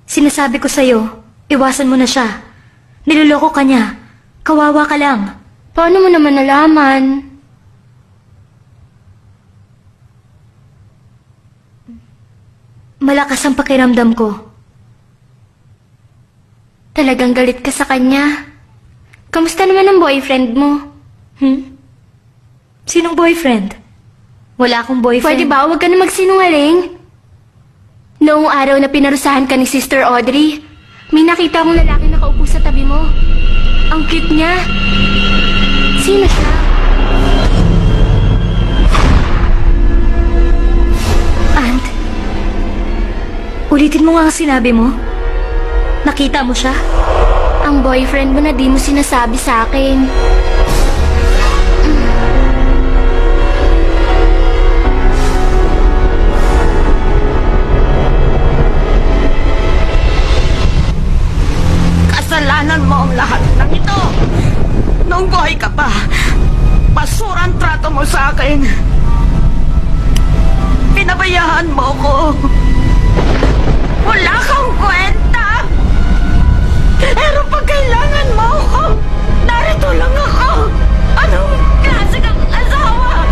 Sinasabi ko sa'yo, iwasan mo na siya. Niloloko ka niya. Kawawa ka lang. Paano mo naman nalaman? Malakas ang pakiramdam ko. Talagang galit ka sa kanya. Kamusta naman ang boyfriend mo? Sinong boyfriend? Wala akong boyfriend. Pwede ba huwag ka na magsinungaling? Noong araw na pinarusahan ka ni Sister Audrey, may nakita akong lalaki nakaupo sa tabi mo. Ang cute niya. Sino siya? Aunt, ulitin mo nga ang sinabi mo. Nakita mo siya? Ang boyfriend mo na di mo sinasabi sa akin. Kasalanan mo ang lahat ng ito. Nung buhay ka pa, basura ang trato mo sa akin. Pinabayaan mo ko. Wala kang kwenta. Pero pag kailangan mo ako, narito lang ako. Anong klase kang asawa?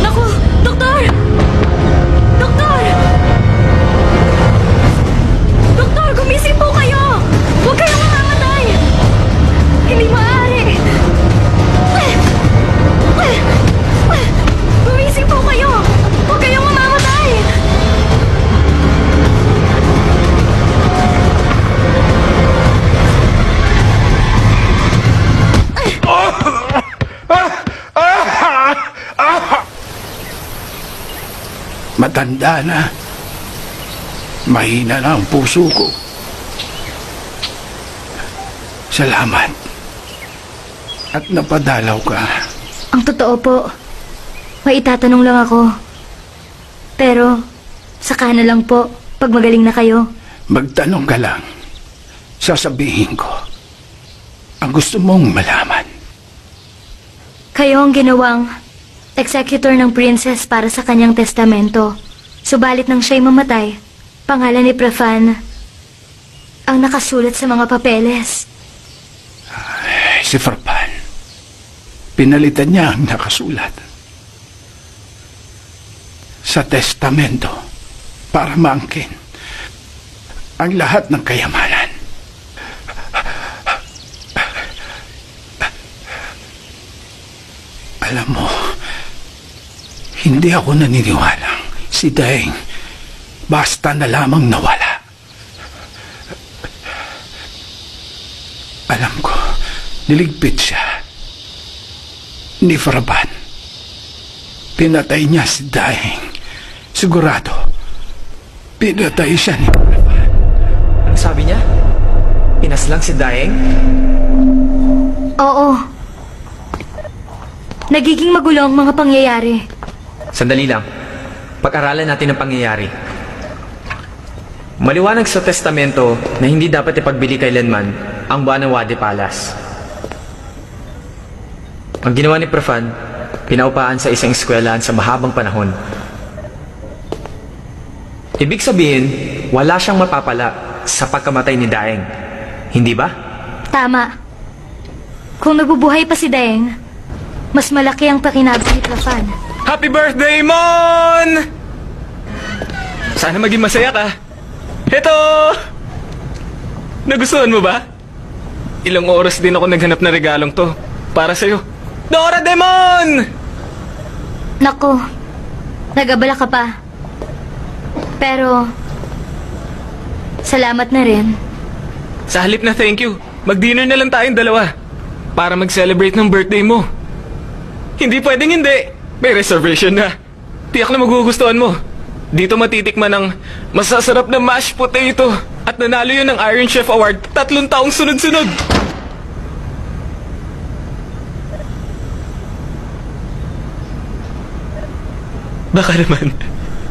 Naku! Doktor! Doktor! Doktor, gumising po kayo! Huwag kayong mamamatay! Hindi maaari! Gumising po kayo! Huwag kayong mamamatay! Matanda na. Mahina na ang puso ko. Salamat. At napadalaw ka. Ang totoo po, may itatanong lang ako. Pero, saka na lang po, pag magaling na kayo. Magtanong ka lang. Sasabihin ko ang gusto mong malaman. Kayo ang ginawang executor ng princess para sa kanyang testamento. Subalit nang siya'y mamatay, pangalan ni Prafan ang nakasulat sa mga papeles. Si Farpan, pinalitan niya ang nakasulat sa testamento para maangkin ang lahat ng kayamanan. Alam mo, hindi ako naniniwalang si Daeng basta na lamang nawala. Alam ko, niligpit siya ni Farban. Pinatay niya si Daeng. Sigurado, pinatay siya ni Farban. Ano sabi niya? Pinaslang si Daeng? Oo. Nagiging magulo ang mga pangyayari. Sandali lang. Pag-aralan natin ang pangyayari. Maliwanag sa testamento na hindi dapat ipagbili kailanman ang buwan ng Wadi Palace. Ang ginawa ni Prafan, pinaupaan sa isang eskwelahan sa mahabang panahon. Ibig sabihin, wala siyang mapapala sa pagkamatay ni Daeng. Hindi ba? Tama. Kung nabubuhay pa si Daeng, mas malaki ang pakinabang ni Prafan. Happy birthday, Mon! Sana maging masaya ka. Heto! Nagustuhan mo ba? Ilang oras din ako naghanap na regalong to para sa'yo. Dora Demon! Nako, nag-abala ka pa. Pero, salamat na rin. Sa halip na thank you, mag-dinner na lang tayong dalawa para mag-celebrate ng birthday mo. Hindi pwedeng hindi. May reservation na. Tiyak na magugustuhan mo. Dito matitikman ang masasarap na mashed potato. At nanalo yun ng Iron Chef Award 3 taong sunod-sunod. Baka naman,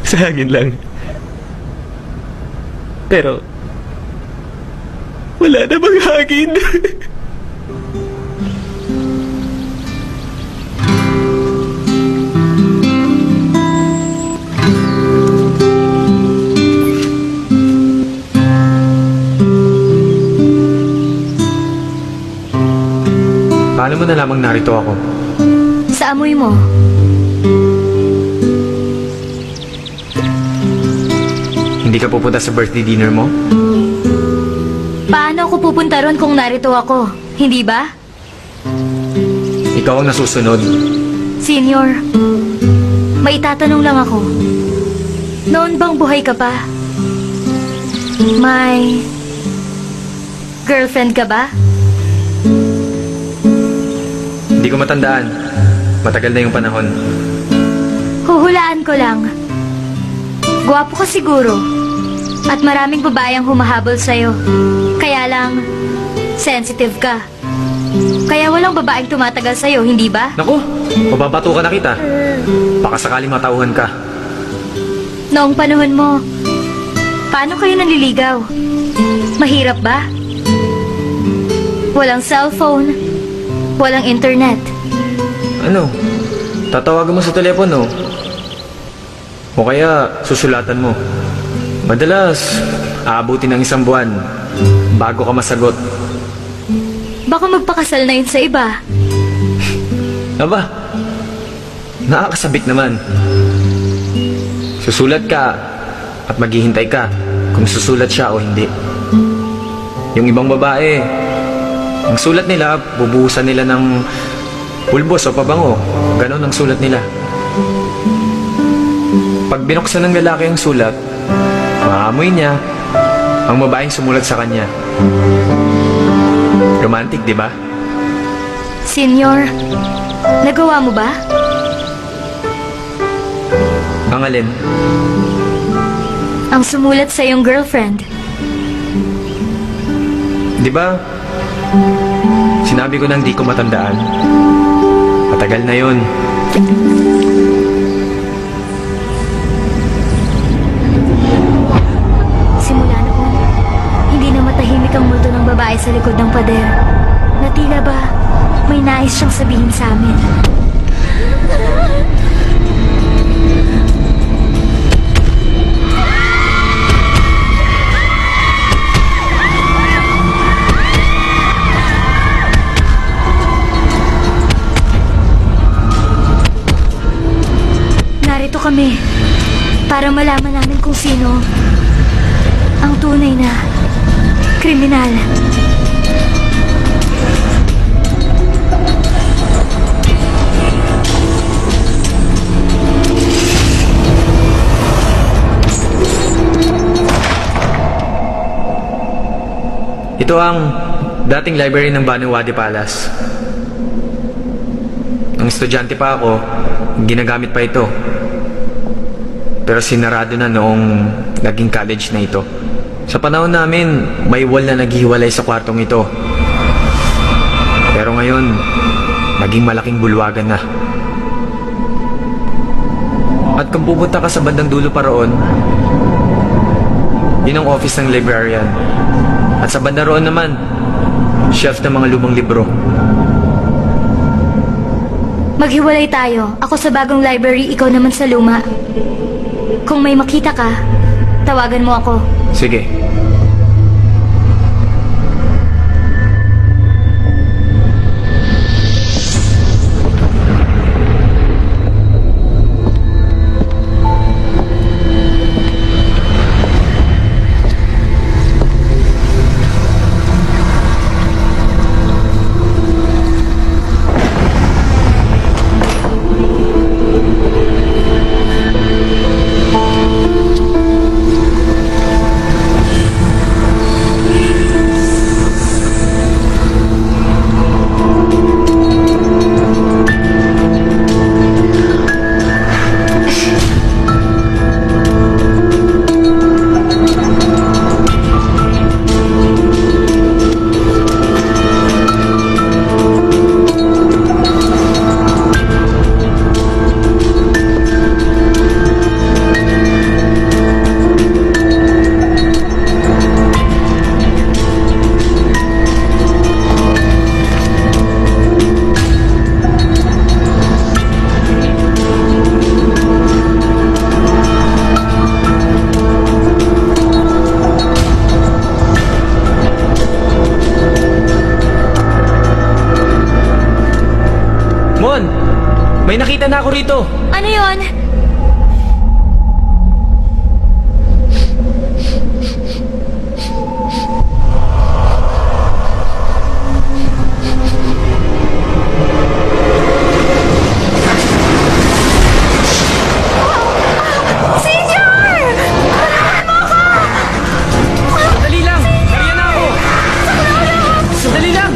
sa hangin lang. Pero, wala namang hangin. Paano mo na lamang narito ako? Sa amoy mo, Hindi ka pupunta sa birthday dinner mo? paano ako pupunta ron kung narito ako? Hindi ba? Ikaw ang nasusunod. Senior, may itatanong lang ako. Noon bang buhay ka pa? May girlfriend ka ba? Hindi ko matandaan. Matagal na yung panahon. Huhulaan ko lang. Gwapo ka siguro. At maraming babae ang humahabol sa'yo. Kaya lang, sensitive ka. Kaya walang babaeng tumatagal sa'yo, hindi ba? Naku, mababato ka na kita. Baka sakaling matauhan ka. Noong panahon mo, paano kayo nanliligaw? Mahirap ba? Walang cellphone, walang internet. Ano? Tatawagan mo sa telepono. O kaya susulatan mo. Madalas, aabutin ng 1 buwan bago ka masagot. Baka magpakasal na yun sa iba. Aba, nakakasabik naman. Susulat ka at maghihintay ka kung susulat siya o hindi. Yung ibang babae, ang sulat nila, bubuhusan nila ng pulbos o pabango. Ganon ang sulat nila. Pag binuksan ng lalaki ang sulat, maamoy niya ang babaeng sumulat sa kanya. Romantic, di ba? Senior, nagawa mo ba? Ang alin? Ang sumulat sa iyong girlfriend. Di ba? Sinabi ko nang di ko matandaan. Matagal na yun. Simula noon, hindi na matahimik ang multo ng babae sa likod ng pader. Na tila ba may nais siyang sabihin sa amin. Narito kami para malaman namin kung sino ang tunay na kriminal. Ito ang dating library ng Banawadi Palace. Nung estudyante pa ako, ginagamit pa ito. Pero sinarado na noong naging college na ito. Sa panahon namin, may wall na naghihiwalay sa kwartong ito. Pero ngayon, naging malaking bulwagan na. At kung pupunta ka sa bandang dulo pa roon, yun ang office ng librarian. At sa banda roon naman, shelf ng mga lumang libro. Maghiwalay tayo. Ako sa bagong library, ikaw naman sa luma. Kung may makita ka, tawagan mo ako. Sige. Mon! May nakita na ako rito! Ano yon? Sandali lang! Nariyan na ako! Sandali lang!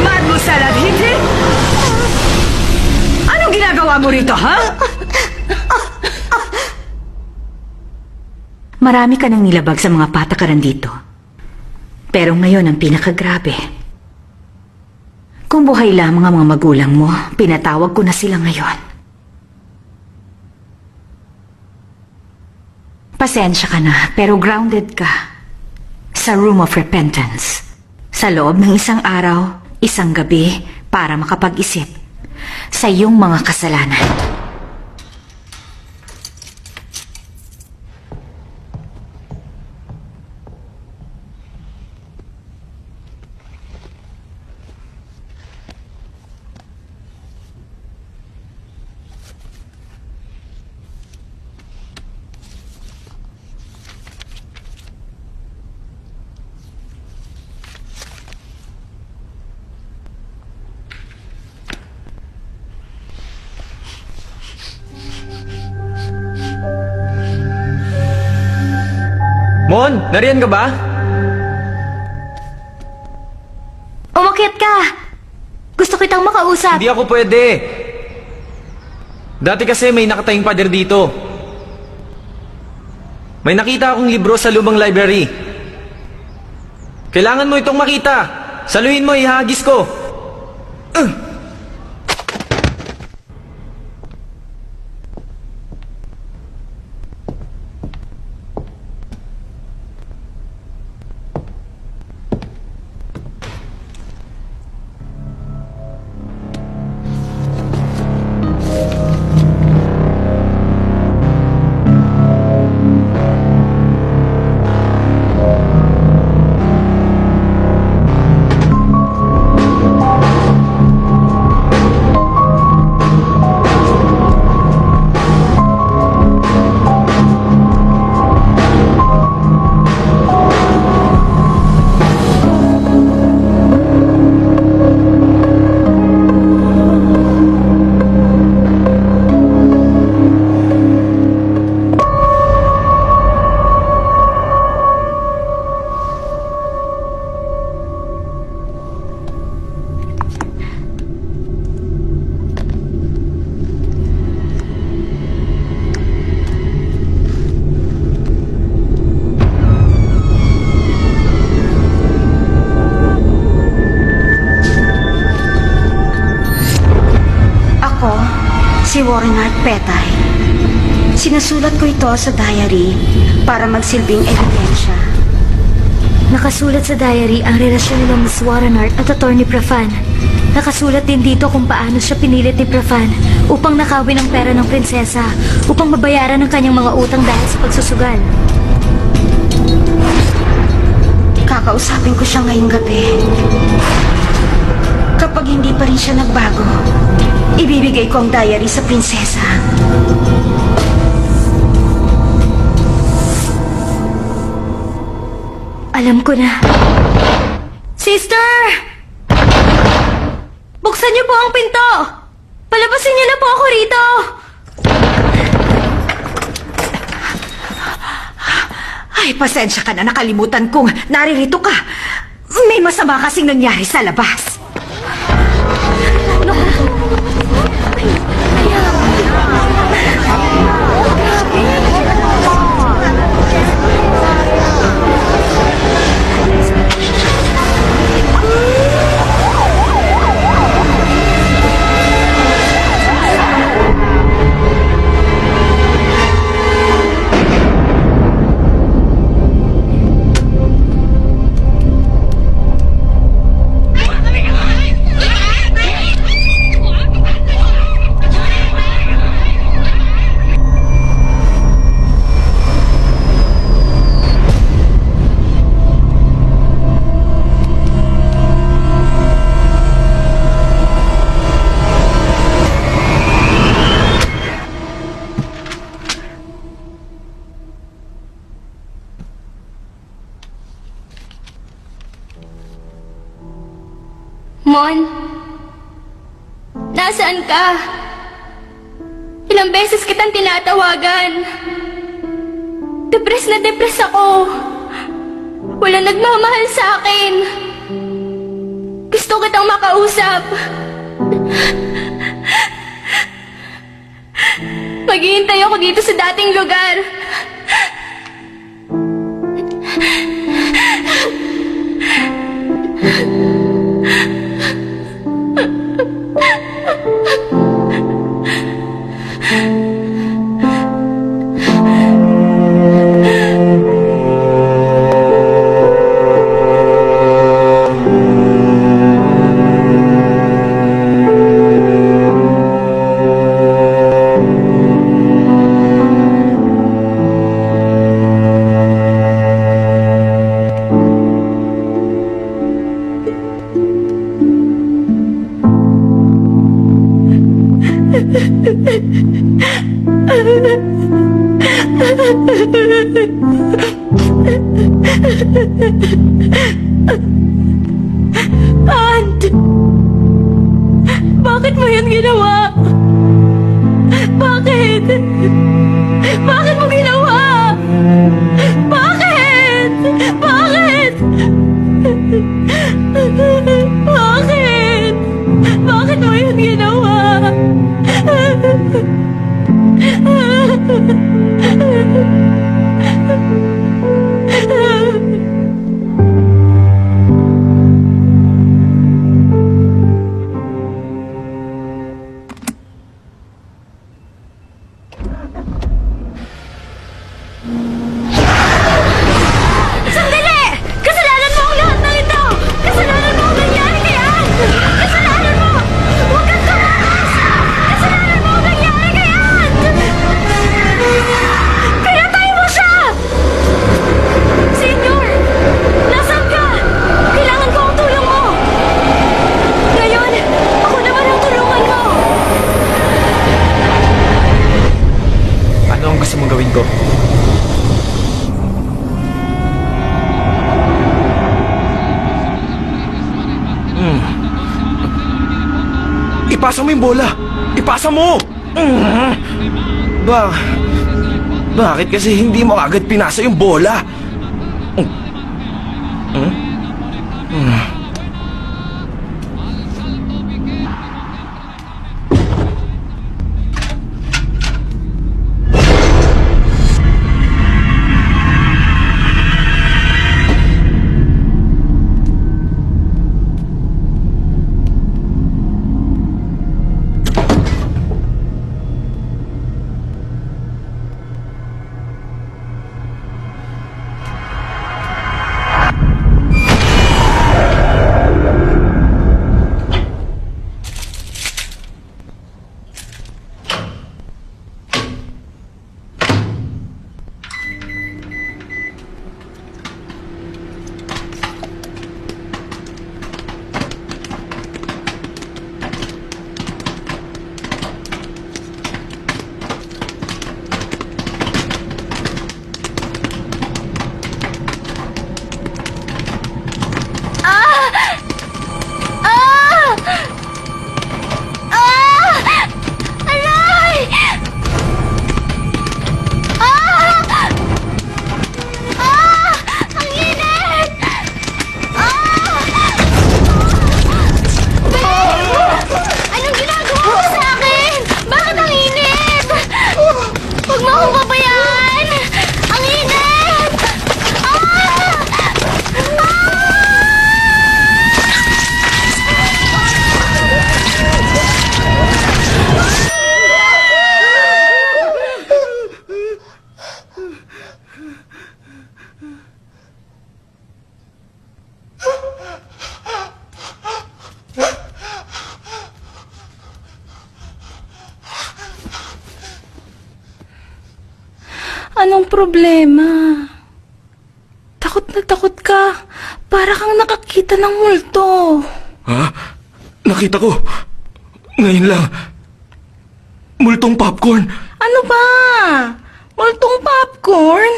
Mademoiselle Adhiti? Anong ginagawa mo rito, ha? Marami ka nang nilabag sa mga patakaran dito. Pero ngayon ang pinakagrabe. Kung buhay lamang ang mga magulang mo, pinatawag ko na sila ngayon. Pasensya ka na, pero grounded ka. Sa Room of Repentance. Sa loob ng isang araw, isang gabi, para makapag-isip sa iyong mga kasalanan. Mon, nariyan ka ba? Umakyat ka! Gusto kitang makausap. Hindi ako pwede. Dati kasi may nakatayong pader dito. May nakita akong libro sa lumang library. Kailangan mo itong makita. Saluhin mo, ihagis ko. Si Warren Hart Petay. Sinusulat ko ito sa diary para magsilbing ebidensya. Nakasulat sa diary ang relasyon nila Miss Warren Hart at Attorney Profan. Nakasulat din dito kung paano siya pinilit ni Profan upang nakawin ang pera ng prinsesa upang mabayaran ang kanyang mga utang dahil sa pagsusugal. Kakausapin ko siya ngayong gabi. Kapag hindi pa rin siya nagbago, ibibigay ko ang diary sa prinsesa. Alam ko na. Sister! Buksan niyo po ang pinto! Palabasin niyo na po ako rito! Ay, pasensya ka na, nakalimutan kong naririto ka. May masama kasing nangyari sa labas. Mon, nasaan ka? Ilang beses kitang tinatawagan. Depres na depres ako. Wala nagmamahal sa akin. Gusto kitang makausap. Maghihintay ako dito sa dating lugar. Aunt! Bakit mo yan ginawa? Bakit? Bakit mo ginawa? Bakit? ko. Ipasa mo yung bola! Ipasa mo! Ba... Bakit kasi hindi mo agad pinasa yung bola? Anong problema? Takot na takot ka. Para kang nakakita ng multo. Ha? Nakita ko. Ngayon lang. Multong popcorn. Ano ba? Multong popcorn?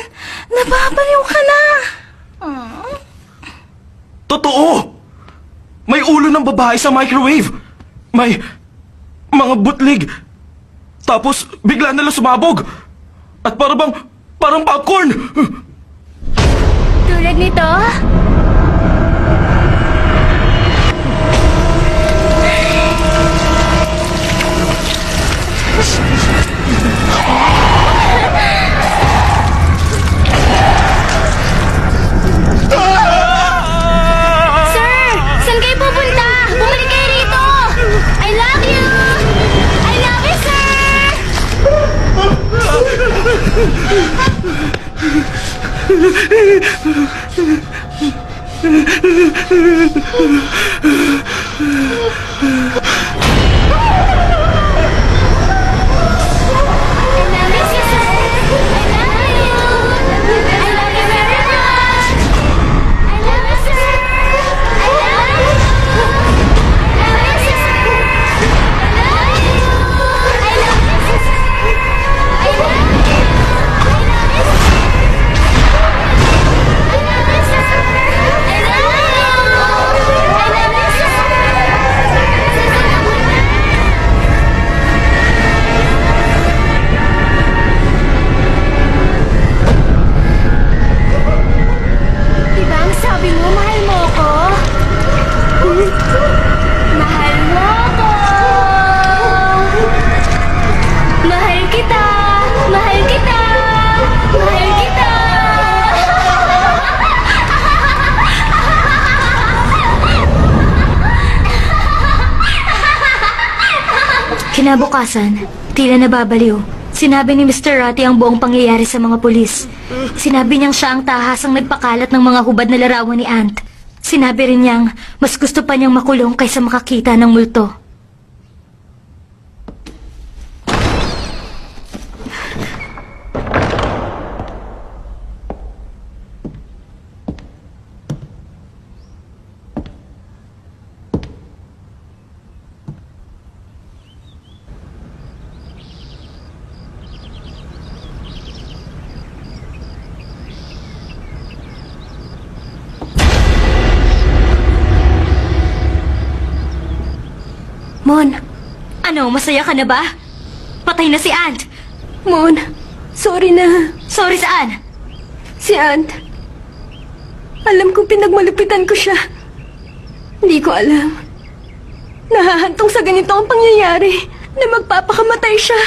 Nababaliw ka na. Totoo! May ulo ng babae sa microwave. May mga butlig. Tapos bigla nalang sumabog. At parang popcorn. Tulad nito? Sir! Saan kayo pupunta? Bumalik kayo rito! I love you! I love you, sir! Diba ang sabi mo, mahal mo ko? Mahal mo ko! Mahal kita! Mahal kita! Mahal kita! Kinabukasan, tila nababaliw. Sinabi ni Mr. Ratty ang buong pangyayari sa mga pulis. Sinabi niyang siya ang tahasang nagpakalat ng mga hubad na larawan ni Ant. Sinabi rin niyang mas gusto pa niyang makulong kaysa makakita ng multo. Mon, ano, masaya ka na ba? Patay na si Aunt. Mon, sorry na. Sorry saan? Si Aunt. Alam kong pinagmalupitan ko siya. Hindi ko alam. Nahahantong sa ganito ang pangyayari na magpapakamatay siya.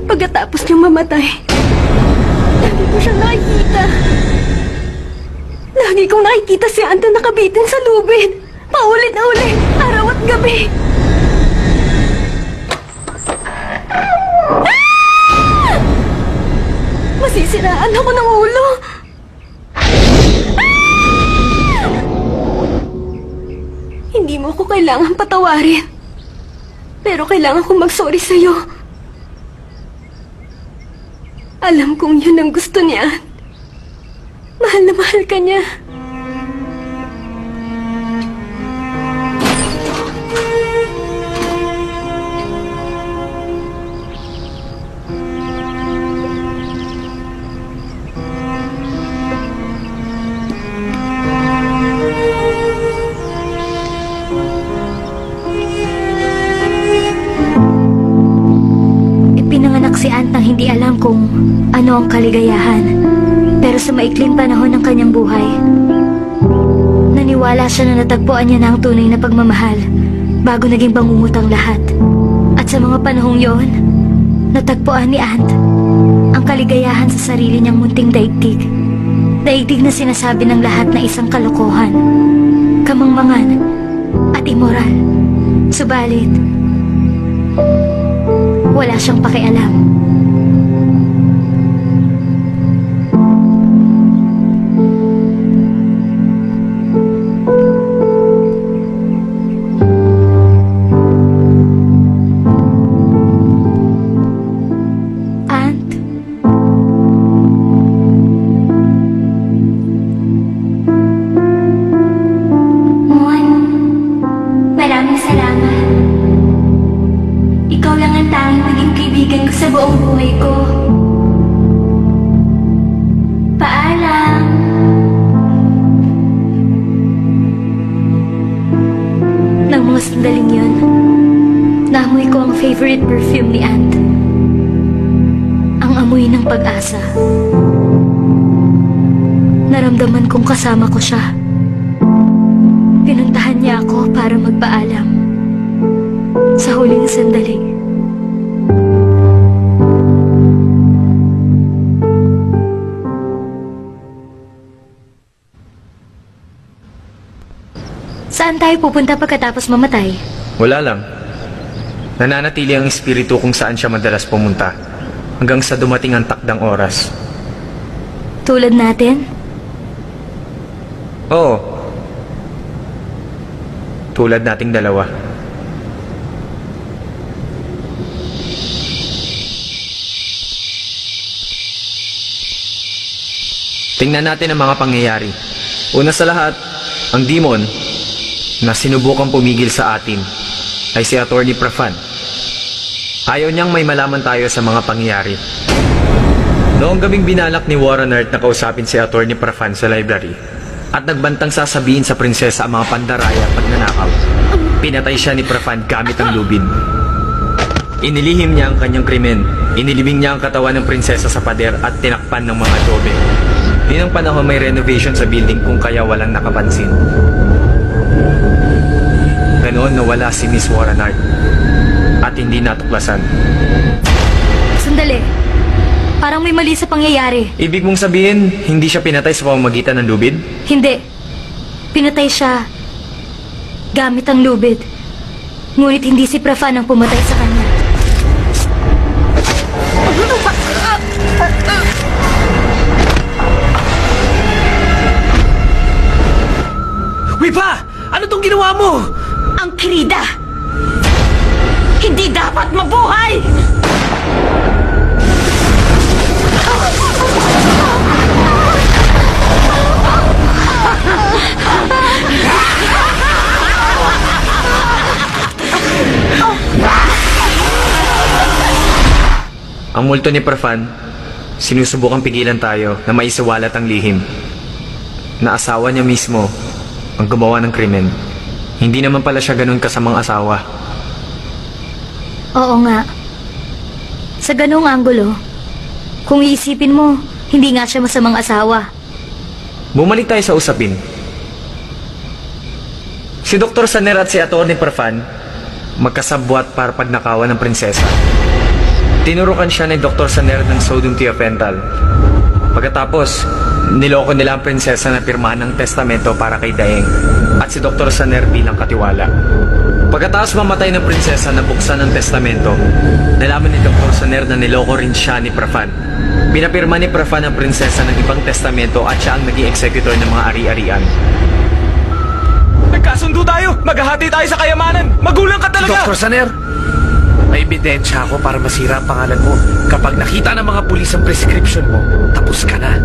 Pagkatapos niyang mamatay, lagi ko siyang nakikita. Lagi kong nakikita si Aunt na nakabitin sa lubid. Paulit na ulit, araw at gabi. Masisiraan ako ng ulo. Hindi mo ako kailangan patawarin. Pero kailangan kong mag-sorry sa'yo. Alam kong yun ang gusto niya. Mahal na mahal ka niya. Ipinanganak si Aunt nang hindi alam kung ano ang kaligayahan. Pero sa maikling panahon ng kanyang buhay, naniwala siya na natagpuan niya na ang tunay na pagmamahal bago naging bangungot ang lahat. At sa mga panahong yon, natagpuan ni Aunt ang kaligayahan sa sarili niyang munting daigdig. Daigdig na sinasabi ng lahat na isang kalokohan, kamangmangan at immoral. Subalit, wala siyang pakialam. Aunt, Mon, maraming salamat. Ikaw lang ang tanging naging kaibigan ko sa buong buhay ko. Paalam. nang mga sandaling yun, naamoy ko ang favorite perfume ni Aunt. Ang amoy ng pag-asa. Naramdaman kong kasama ko siya. Pinuntahan niya ako para magpaalam. Sa huling sandali. Saan tayo pupunta pagkatapos mamatay? Wala lang. Nananatili ang espiritu kung saan siya madalas pumunta. Hanggang sa dumating ang takdang oras. Tulad natin? Oo. Tulad nating dalawa. Tingnan natin ang mga pangyayari. Una sa lahat, ang demon na sinubukang pumigil sa atin ay si Attorney Prafan. Ayaw niyang may malaman tayo sa mga pangyayari. Noong gabing binalak ni Warren Earth na kausapin si Attorney Prafan sa library at nagbantang sasabihin sa prinsesa ang mga pandaraya at pagnanakaw, pinatay siya ni Prafan gamit ang lubid. Inilihim niya ang kanyang krimen, inilibing niya ang katawan ng prinsesa sa pader at tinakpan ng mga adobe. Yun ang panahon may renovation sa building kung kaya walang nakapansin. Ganoon nawala si Miss Warren Earth at hindi natuklasan. Sandali. Parang may mali sa pangyayari. Ibig mong sabihin, hindi siya pinatay sa pamamagitan ng lubid? Hindi. Pinatay siya gamit ang lubid. Ngunit hindi si Prafan ang pumatay sa kanya. Wipa! Ano tong ginawa mo? Ang kirida! Hindi dapat mabuhay! Ang multo ni Prafan, sinusubukang pigilan tayo na maisawalat ang lihim na asawa niya mismo ang gumawa ng krimen. Hindi naman pala siya ganun kasamang asawa. Oo nga. Sa ganong anggulo, kung iisipin mo, hindi nga siya masamang asawa. Bumalik tayo sa usapin. Si Dr. Saner at si Atty. Perfan, magkasabwat para pagnakawan ng prinsesa. Tinurukan siya ni Dr. Saner ng sodium thiopental. Pagkatapos, niloko nila ang prinsesa na pirmahan ng testamento para kay Daeng at si Dr. Saner bilang katiwala. Pagkatapos mamatay ng prinsesa na buksan ng testamento, nalaman ni Dr. Saner na niloko rin siya ni Perfan. Pinapirma ni Perfan ang prinsesa ng ibang testamento at siya ang naging executor ng mga ari-arian. Nagkasundo tayo! Maghahati tayo sa kayamanan! Magulang ka talaga! Dr. Saner, may ebidensya ako para masira ang pangalan mo. Kapag nakita ng mga pulis ang prescription mo, tapos ka na.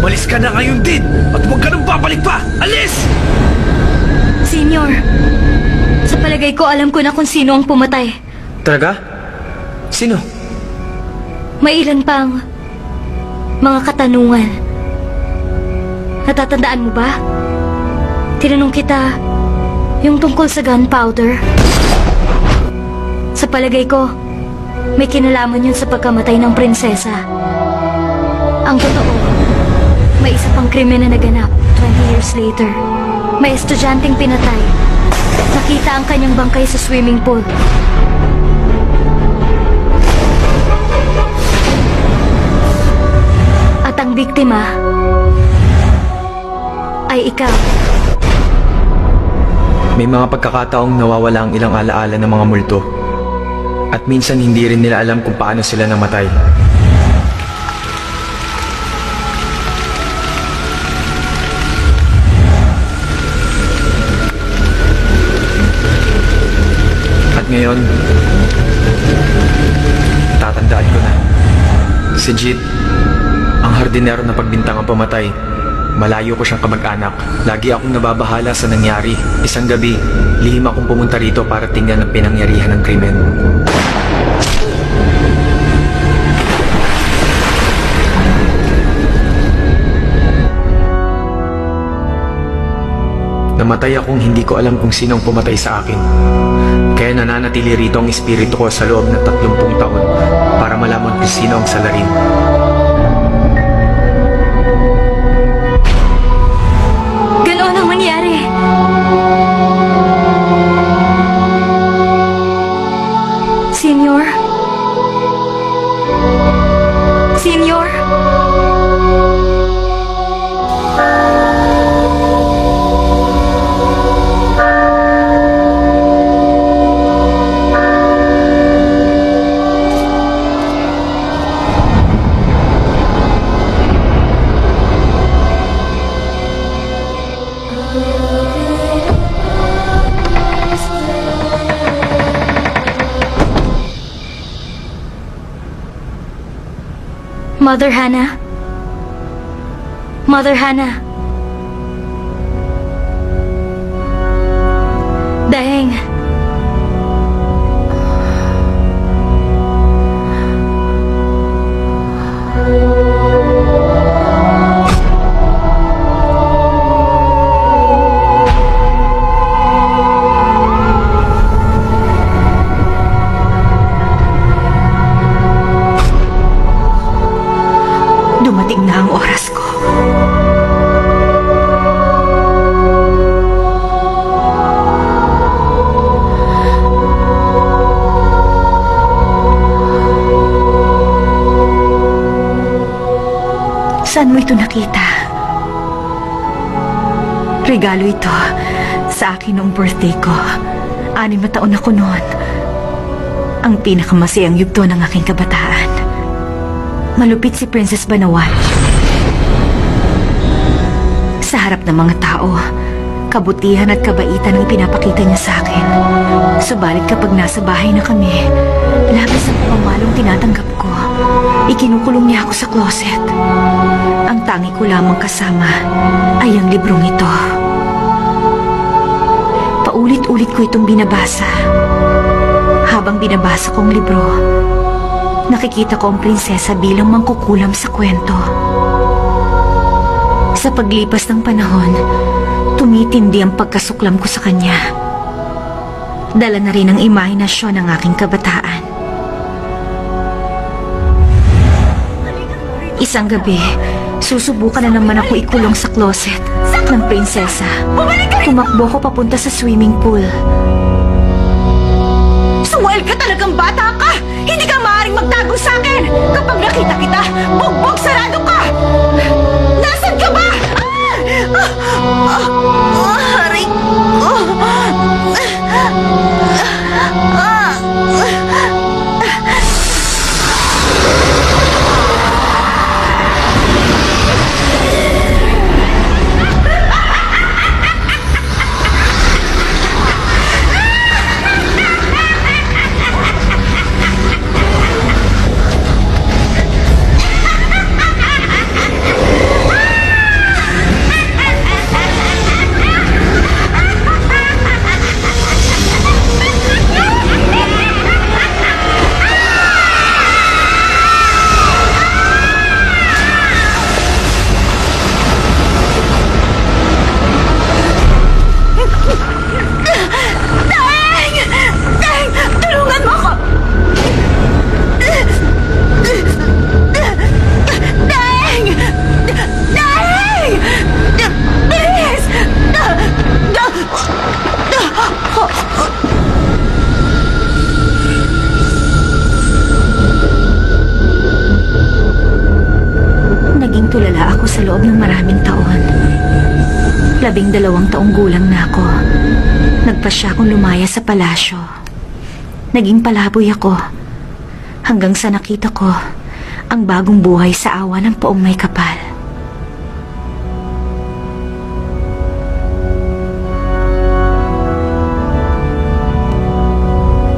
Umalis ka na ngayon din at huwag ka nang babalik pa! Alis! Senior, sa palagay ko alam ko na kung sino ang pumatay. Talaga? Sino? May ilan pang mga katanungan. Natatandaan mo ba? Tinanong kita yung tungkol sa gunpowder. Sa palagay ko, may kinalaman yun sa pagkamatay ng prinsesa. Ang totoo, may isa pang krimen na naganap 20 years later. May estudyanteng pinatay. Nakita ang kanyang bangkay sa swimming pool. At ang biktima ay ikaw. May mga pagkakataong nawawala ang ilang alaala ng mga multo. At minsan hindi rin nila alam kung paano sila namatay. At ngayon, tatandaan ko na. Si Jit, ang hardinero na pagbintang ang pamatay. Malayo ko siyang kamag-anak. Lagi akong nababahala sa nangyari. Isang gabi, lihim akong pumunta rito para tingnan ang pinangyarihan ng krimen. Namatay akong hindi ko alam kung sinong pumatay sa akin. Kaya nananatili rito ang espiritu ko sa loob ng 30 taon para malaman kung sino ang salarin. Ganoon ang mangyari. Senior? Senior? Mother Hannah? Mother Hannah? Daeng. Dumating na ang oras ko. Saan mo ito nakita? Regalo ito sa akin noong birthday ko. 6 na taon ako noon. Ang pinakamasayang yugto ng aking kabataan. Malupit si Princess Banawal. Sa harap ng mga tao, kabutihan at kabaitan ang pinapakita niya sa akin. Subalit kapag nasa bahay na kami, labis ang pamamalong tinatanggap ko. Ikinukulong niya ako sa closet. Ang tangi ko lamang kasama ay ang librong ito. Paulit-ulit ko itong binabasa. Habang binabasa ko ang libro, nakikita ko ang prinsesa bilang mangkukulam sa kwento. Sa paglipas ng panahon, tumitindi ang pagkasuklam ko sa kanya. Dala na rin ang imahinasyon ng aking kabataan. Isang gabi, susubukan na naman ako ikulong sa closet ng prinsesa. Tumakbo ko papunta sa swimming pool. Suwel ka talagang bata ka! Hindi ka maaaring magtago sa akin! Kapag nakita kita, bugbog sarado ka! Nasaan ka ba? Aray ko! Naging tulala ako sa loob ng maraming taon. 12 taong gulang na ako. Nagpasya akong lumaya sa palasyo. Naging palaboy ako. Hanggang sa nakita ko ang bagong buhay sa awa ng poong may kapal.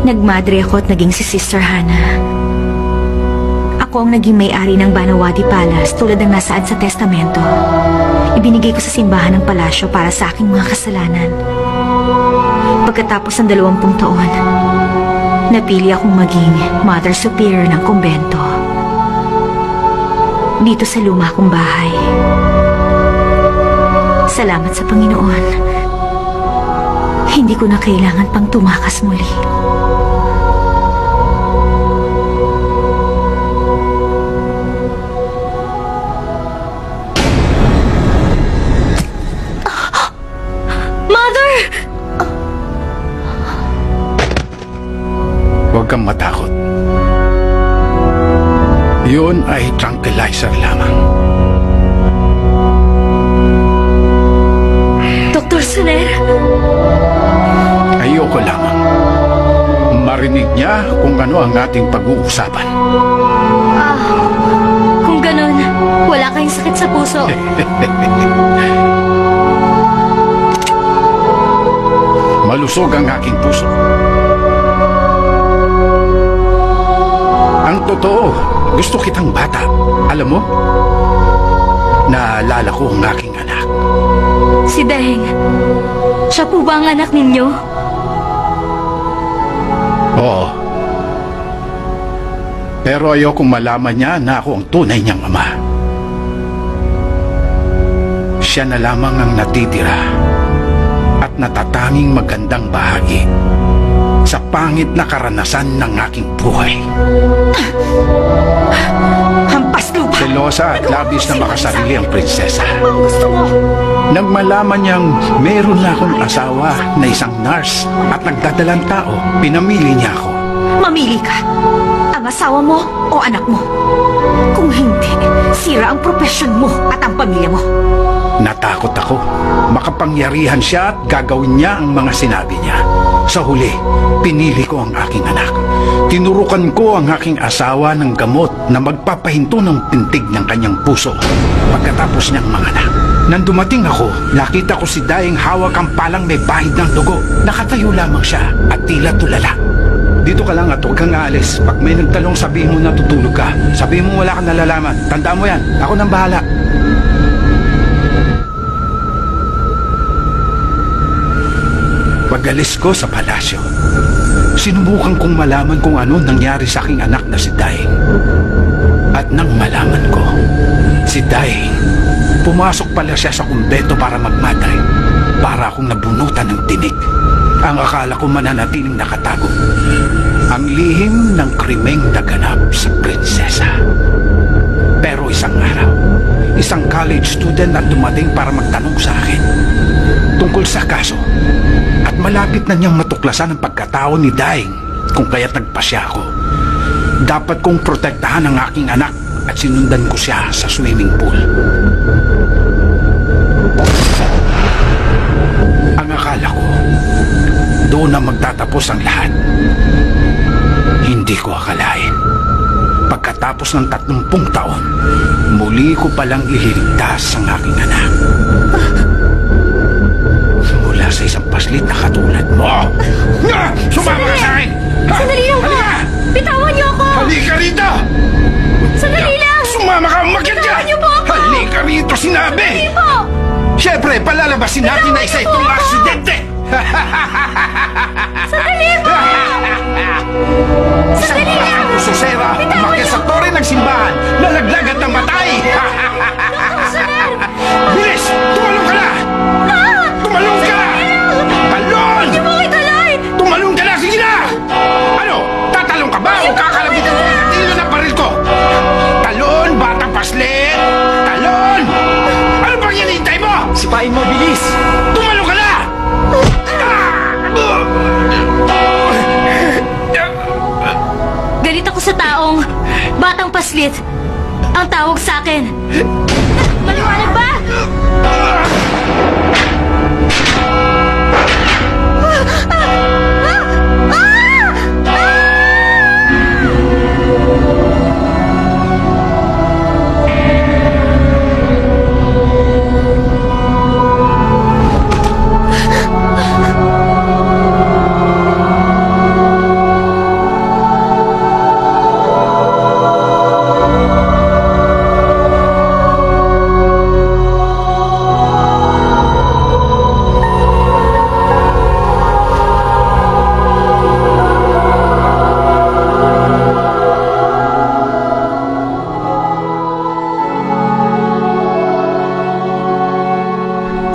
Nagmadre ako at naging si Sister Hannah. Ako ang naging may-ari ng Banawadi Palace tulad ng nasaan sa testamento. Ibinigay ko sa simbahan ng palasyo para sa aking mga kasalanan. Pagkatapos ng 20 taon, napili akong maging Mother Superior ng kumbento. Dito sa luma kong bahay. Salamat sa Panginoon. Hindi ko na kailangan pang tumakas muli. Huwag kang matakot. Yun ay tranquilizer lamang. Dr. Soler, Ayoko lamang marinig niya kung ano ang ating pag-uusapan. kung ganun, wala kayong sakit sa puso. Malusog ang aking puso. Ang totoo, gusto kitang bata. Alam mo, naalala ko ang aking anak. Si Deng, siya po ba ang anak ninyo? Oo. Pero ayokong malaman niya na ako ang tunay niyang ama. Siya na lamang ang natitira at natatanging magandang bahagi sa pangit na karanasan ng aking buhay. Hampas lupa! Selosa at labis na makasarili ang prinsesa. Ang gusto mo? Nang malaman niyang meron na akong asawa na isang nurse at nagdadalang tao, pinamili niya ako. Mamili ka. Ang asawa mo o anak mo. Kung hindi, sira ang profesyon mo at ang pamilya mo. Natakot ako. Makapangyarihan siya at gagawin niya ang mga sinabi niya. Sa huli, pinili ko ang aking anak. Tinurukan ko ang aking asawa ng gamot na magpapahinto ng pintig ng kanyang puso pagkatapos niyang manganak. Nang dumating ako, nakita ko si Daeng hawak ang palang may bahid ng dugo. Nakatayo lamang siya at tila tulala. Dito ka lang at huwag kang aalis. Pag may nagtalong, sabihin mo na tutulog ka. Sabihin mo wala kang nalalaman. Tandaan mo yan, ako nang bahala. Pag-alis ko sa palasyo, sinubukan kong malaman kung ano nangyari sa aking anak na si Daeng. At nang malaman ko, si Daeng, pumasok pala siya sa kumbento para magmatay. Para akong nabunutan ng tinik. Ang akala ko mananatiling nakatago. Ang lihim ng krimeng naganap sa prinsesa. Pero isang araw, isang college student at dumating para magtanong sa akin tungkol sa kaso. At malapit na niyang matuklasan ang pagkatao ni Daing kung kaya't nagpasya ako. Dapat kong protektahan ang aking anak at sinundan ko siya sa swimming pool. Ang akala ko, doon na magtatapos ang lahat. Hindi ko akalain. Pagkatapos ng 30 taon, muli ko palang ililigtas ang aking anak. Mula sa isang paslit na katulad mo. Sumama ka sa akin! Sandali lang po! Halika! Bitawan niyo ako! Halika rito! Sandali lang! Sumama ka! Umakyat ka! Bitawan niyo po ako! Halika rito, sinabi! Sandali po! Siyempre, palalabasin natin na isa itong aksidente! Sandali po! Isang batang pusosera, umakyat sa tore ng simbahan, nalaglag at namatay! Bilis! Tumalong ka na! Tumalong ka! Talon! Hindi mo ituloy! Tumalong ka na! Sige na! Ano? Tatalong ka ba o kakalabitan mo ang tilo ng baril ko? Talon! Batang paslit! Talon! Ano bang hinihintay mo? Sipain mo, bilis! Tumalong ka na! Galit ako sa taong batang paslit. Ang tawag sa akin. Maliwanag ba?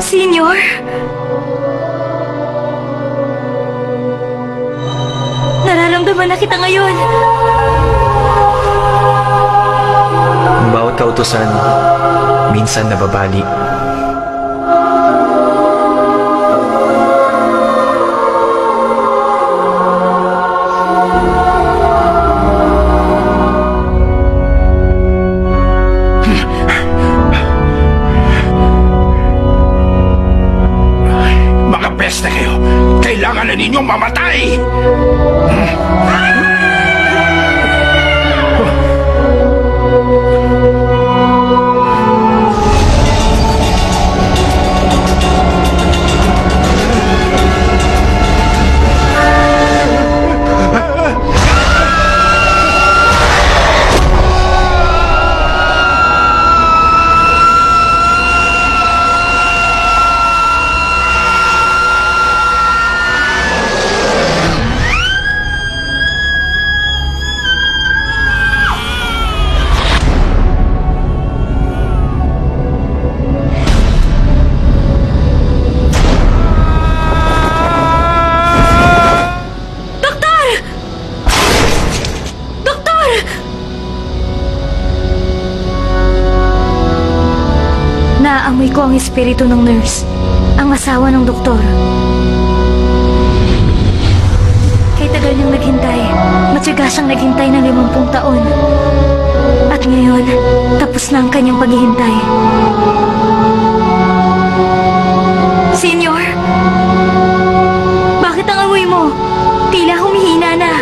Senior? Nararamdaman na kita ngayon. Ang bawat kautusan, minsan nababali. Mga peste kayo! Kailangan na ninyong mamatay! Naaamoy ko ang espiritu ng nurse, ang asawa ng doktor. Kay tagal niyang naghintay, matyaga siyang naghintay ng 50 taon. At ngayon, tapos na ang kanyang paghihintay. Senior? Bakit ang amoy mo? Tila humihina na.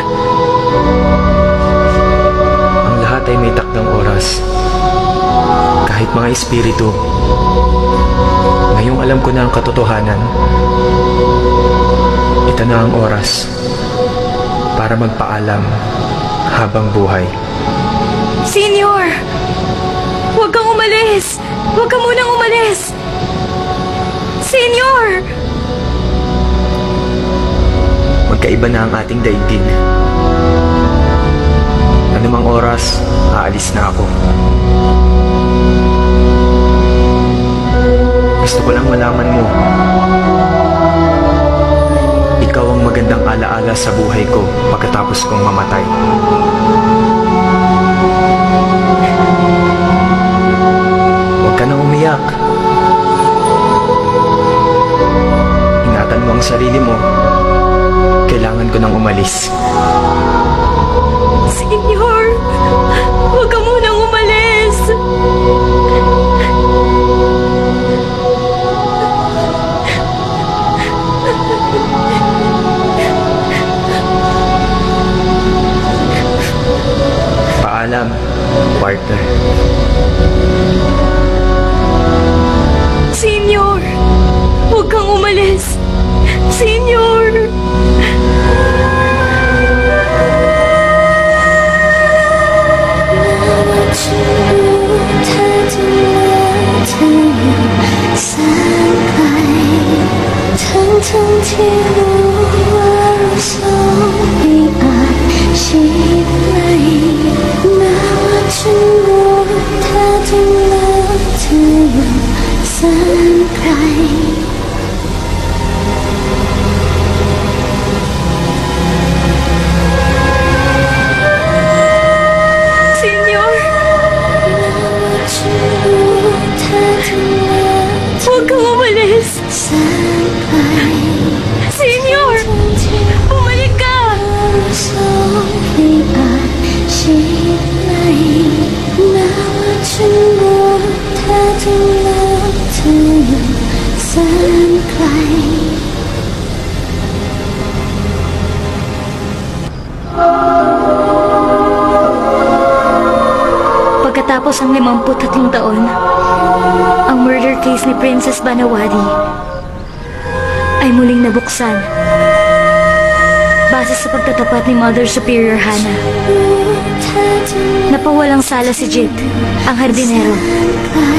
Ang lahat ay may takdang oras. Kahit mga espiritu. Ngayong alam ko na ang katotohanan, ito na ang oras para magpaalam habang buhay. Senior! Huwag kang umalis! Huwag ka munang umalis! Senior! Magkaiba na ang ating daigdig. Anumang oras, aalis na ako. Gusto ko lang malaman mo magandang alaala sa buhay ko pagkatapos kong mamatay. Huwag ka nang umiyak. Ingatan mo ang sarili mo. Kailangan ko nang umalis. Senyor, huwag ka munang umalis. Paalam, partner. Senyor, huwag kang umalis. Senyor! Senyor! Huwag kang umalis! Senyor! Bumalik ka! Pagkatapos ang 53 taon, ang murder case ni Princess Banawadi ay muling nabuksan base sa pagtatapat ni Mother Superior Hana. Napawalang sala si Jit, ang hardinero,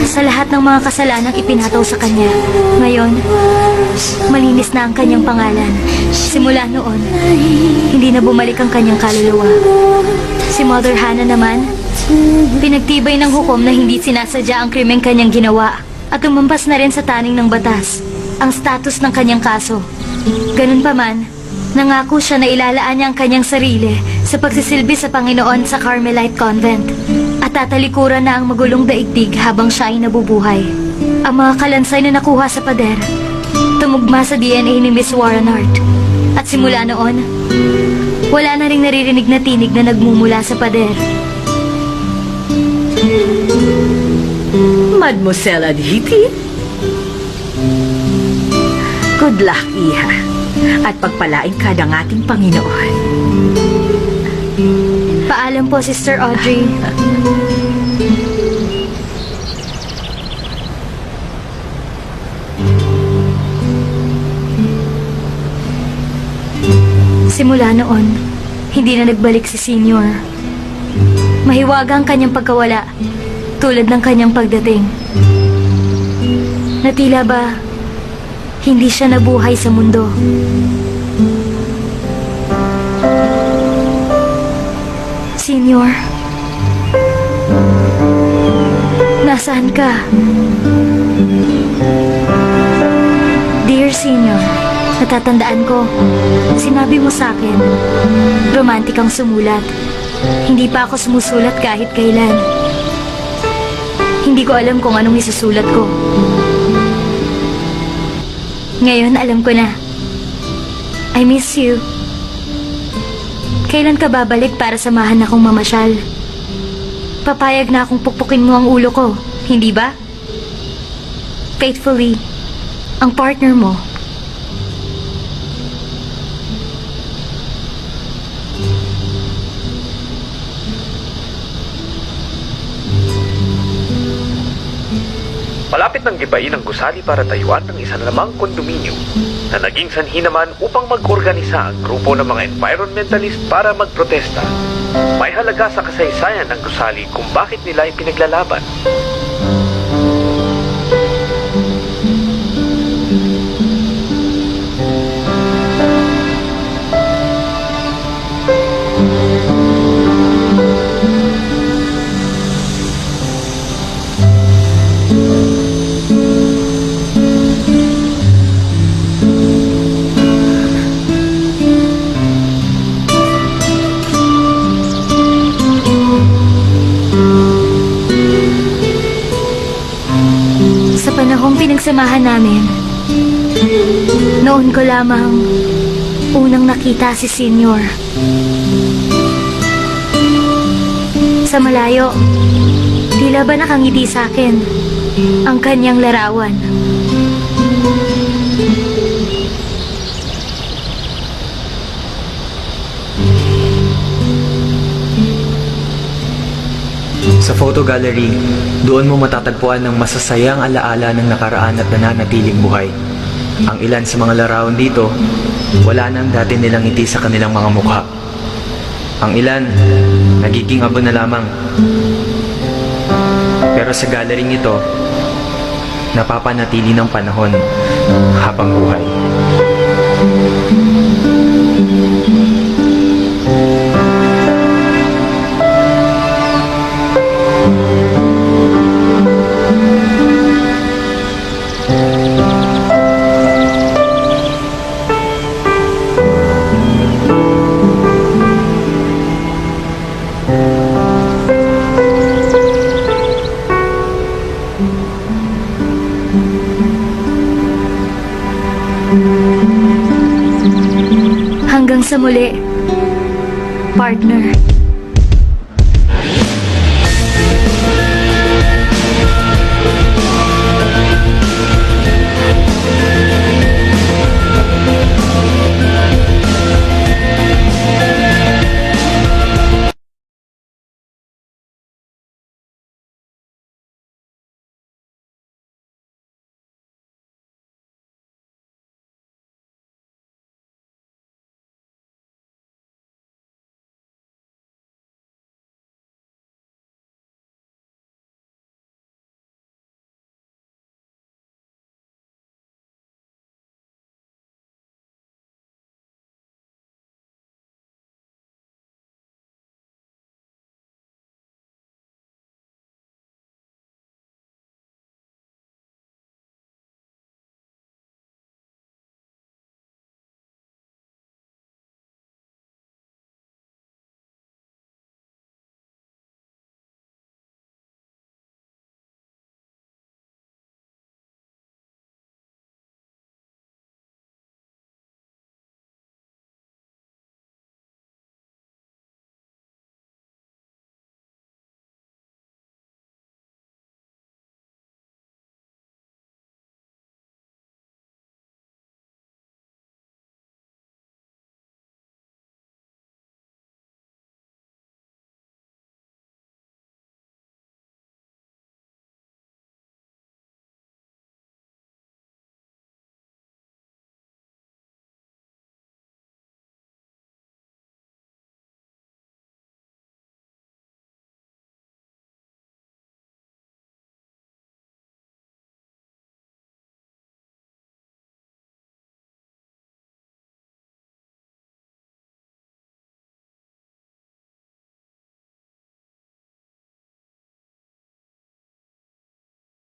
sa lahat ng mga kasalanang ipinataw sa kanya. Ngayon, malinis na ang kanyang pangalan. Simula noon, hindi na bumalik ang kanyang kaluluwa. Si Mother Hana naman, pinagtibay ng hukom na hindi sinasadya ang krimeng kanyang ginawa at umampas na rin sa taning ng batas ang status ng kanyang kaso. Ganun pa man, nangako siya na ilalaan niya ang kanyang sarili sa pagsisilbi sa Panginoon sa Carmelite Convent at tatalikuran na ang magulong daigdig habang siya ay nabubuhay. Ang mga kalansay na nakuha sa pader, tumugma sa DNA ni Miss Warren Hart. At simula noon, wala na ring naririnig na tinig na nagmumula sa pader. Mademoiselle Adhiti? Good luck, Iha. At pagpalain ka ng ating Panginoon. Paalam po, Sister Audrey. Simula noon, hindi na nagbalik si Senior. Mahiwaga ang kanyang pagkawala, tulad ng kanyang pagdating. Na tila ba, hindi siya nabuhay sa mundo. Senior, nasaan ka? Dear Senior, natatandaan ko, sinabi mo sa akin, romantik ang sumulat. Hindi pa ako sumusulat kahit kailan. Hindi ko alam kung anong isusulat ko. Ngayon, alam ko na. I miss you. Kailan ka babalik para samahan akong mamasyal? Papayag na akong pukpukin mo ang ulo ko, hindi ba? Faithfully, ang partner mo. Malapit ng gibain ang gusali para tayuan ng isa na namang kondominyo na naging sanhi naman upang mag-organisa ang grupo ng mga environmentalist para magprotesta. May halaga sa kasaysayan ng gusali kung bakit nila ipinaglalaban. pinagsamahan namin. Noon ko lamang unang nakita si Senior. Sa malayo, tila ba nakangiti sa akin ang kanyang larawan. Sa photo gallery, doon mo matatagpuan ng masasayang alaala ng nakaraan at nananatiling buhay. Ang ilan sa mga larawan dito, wala nang dati nilang ngiti sa kanilang mga mukha. Ang ilan, nagiging abo na lamang. Pero sa galleryng ito, napapanatili ng panahon habang buhay. Hanggang sa muli, partner.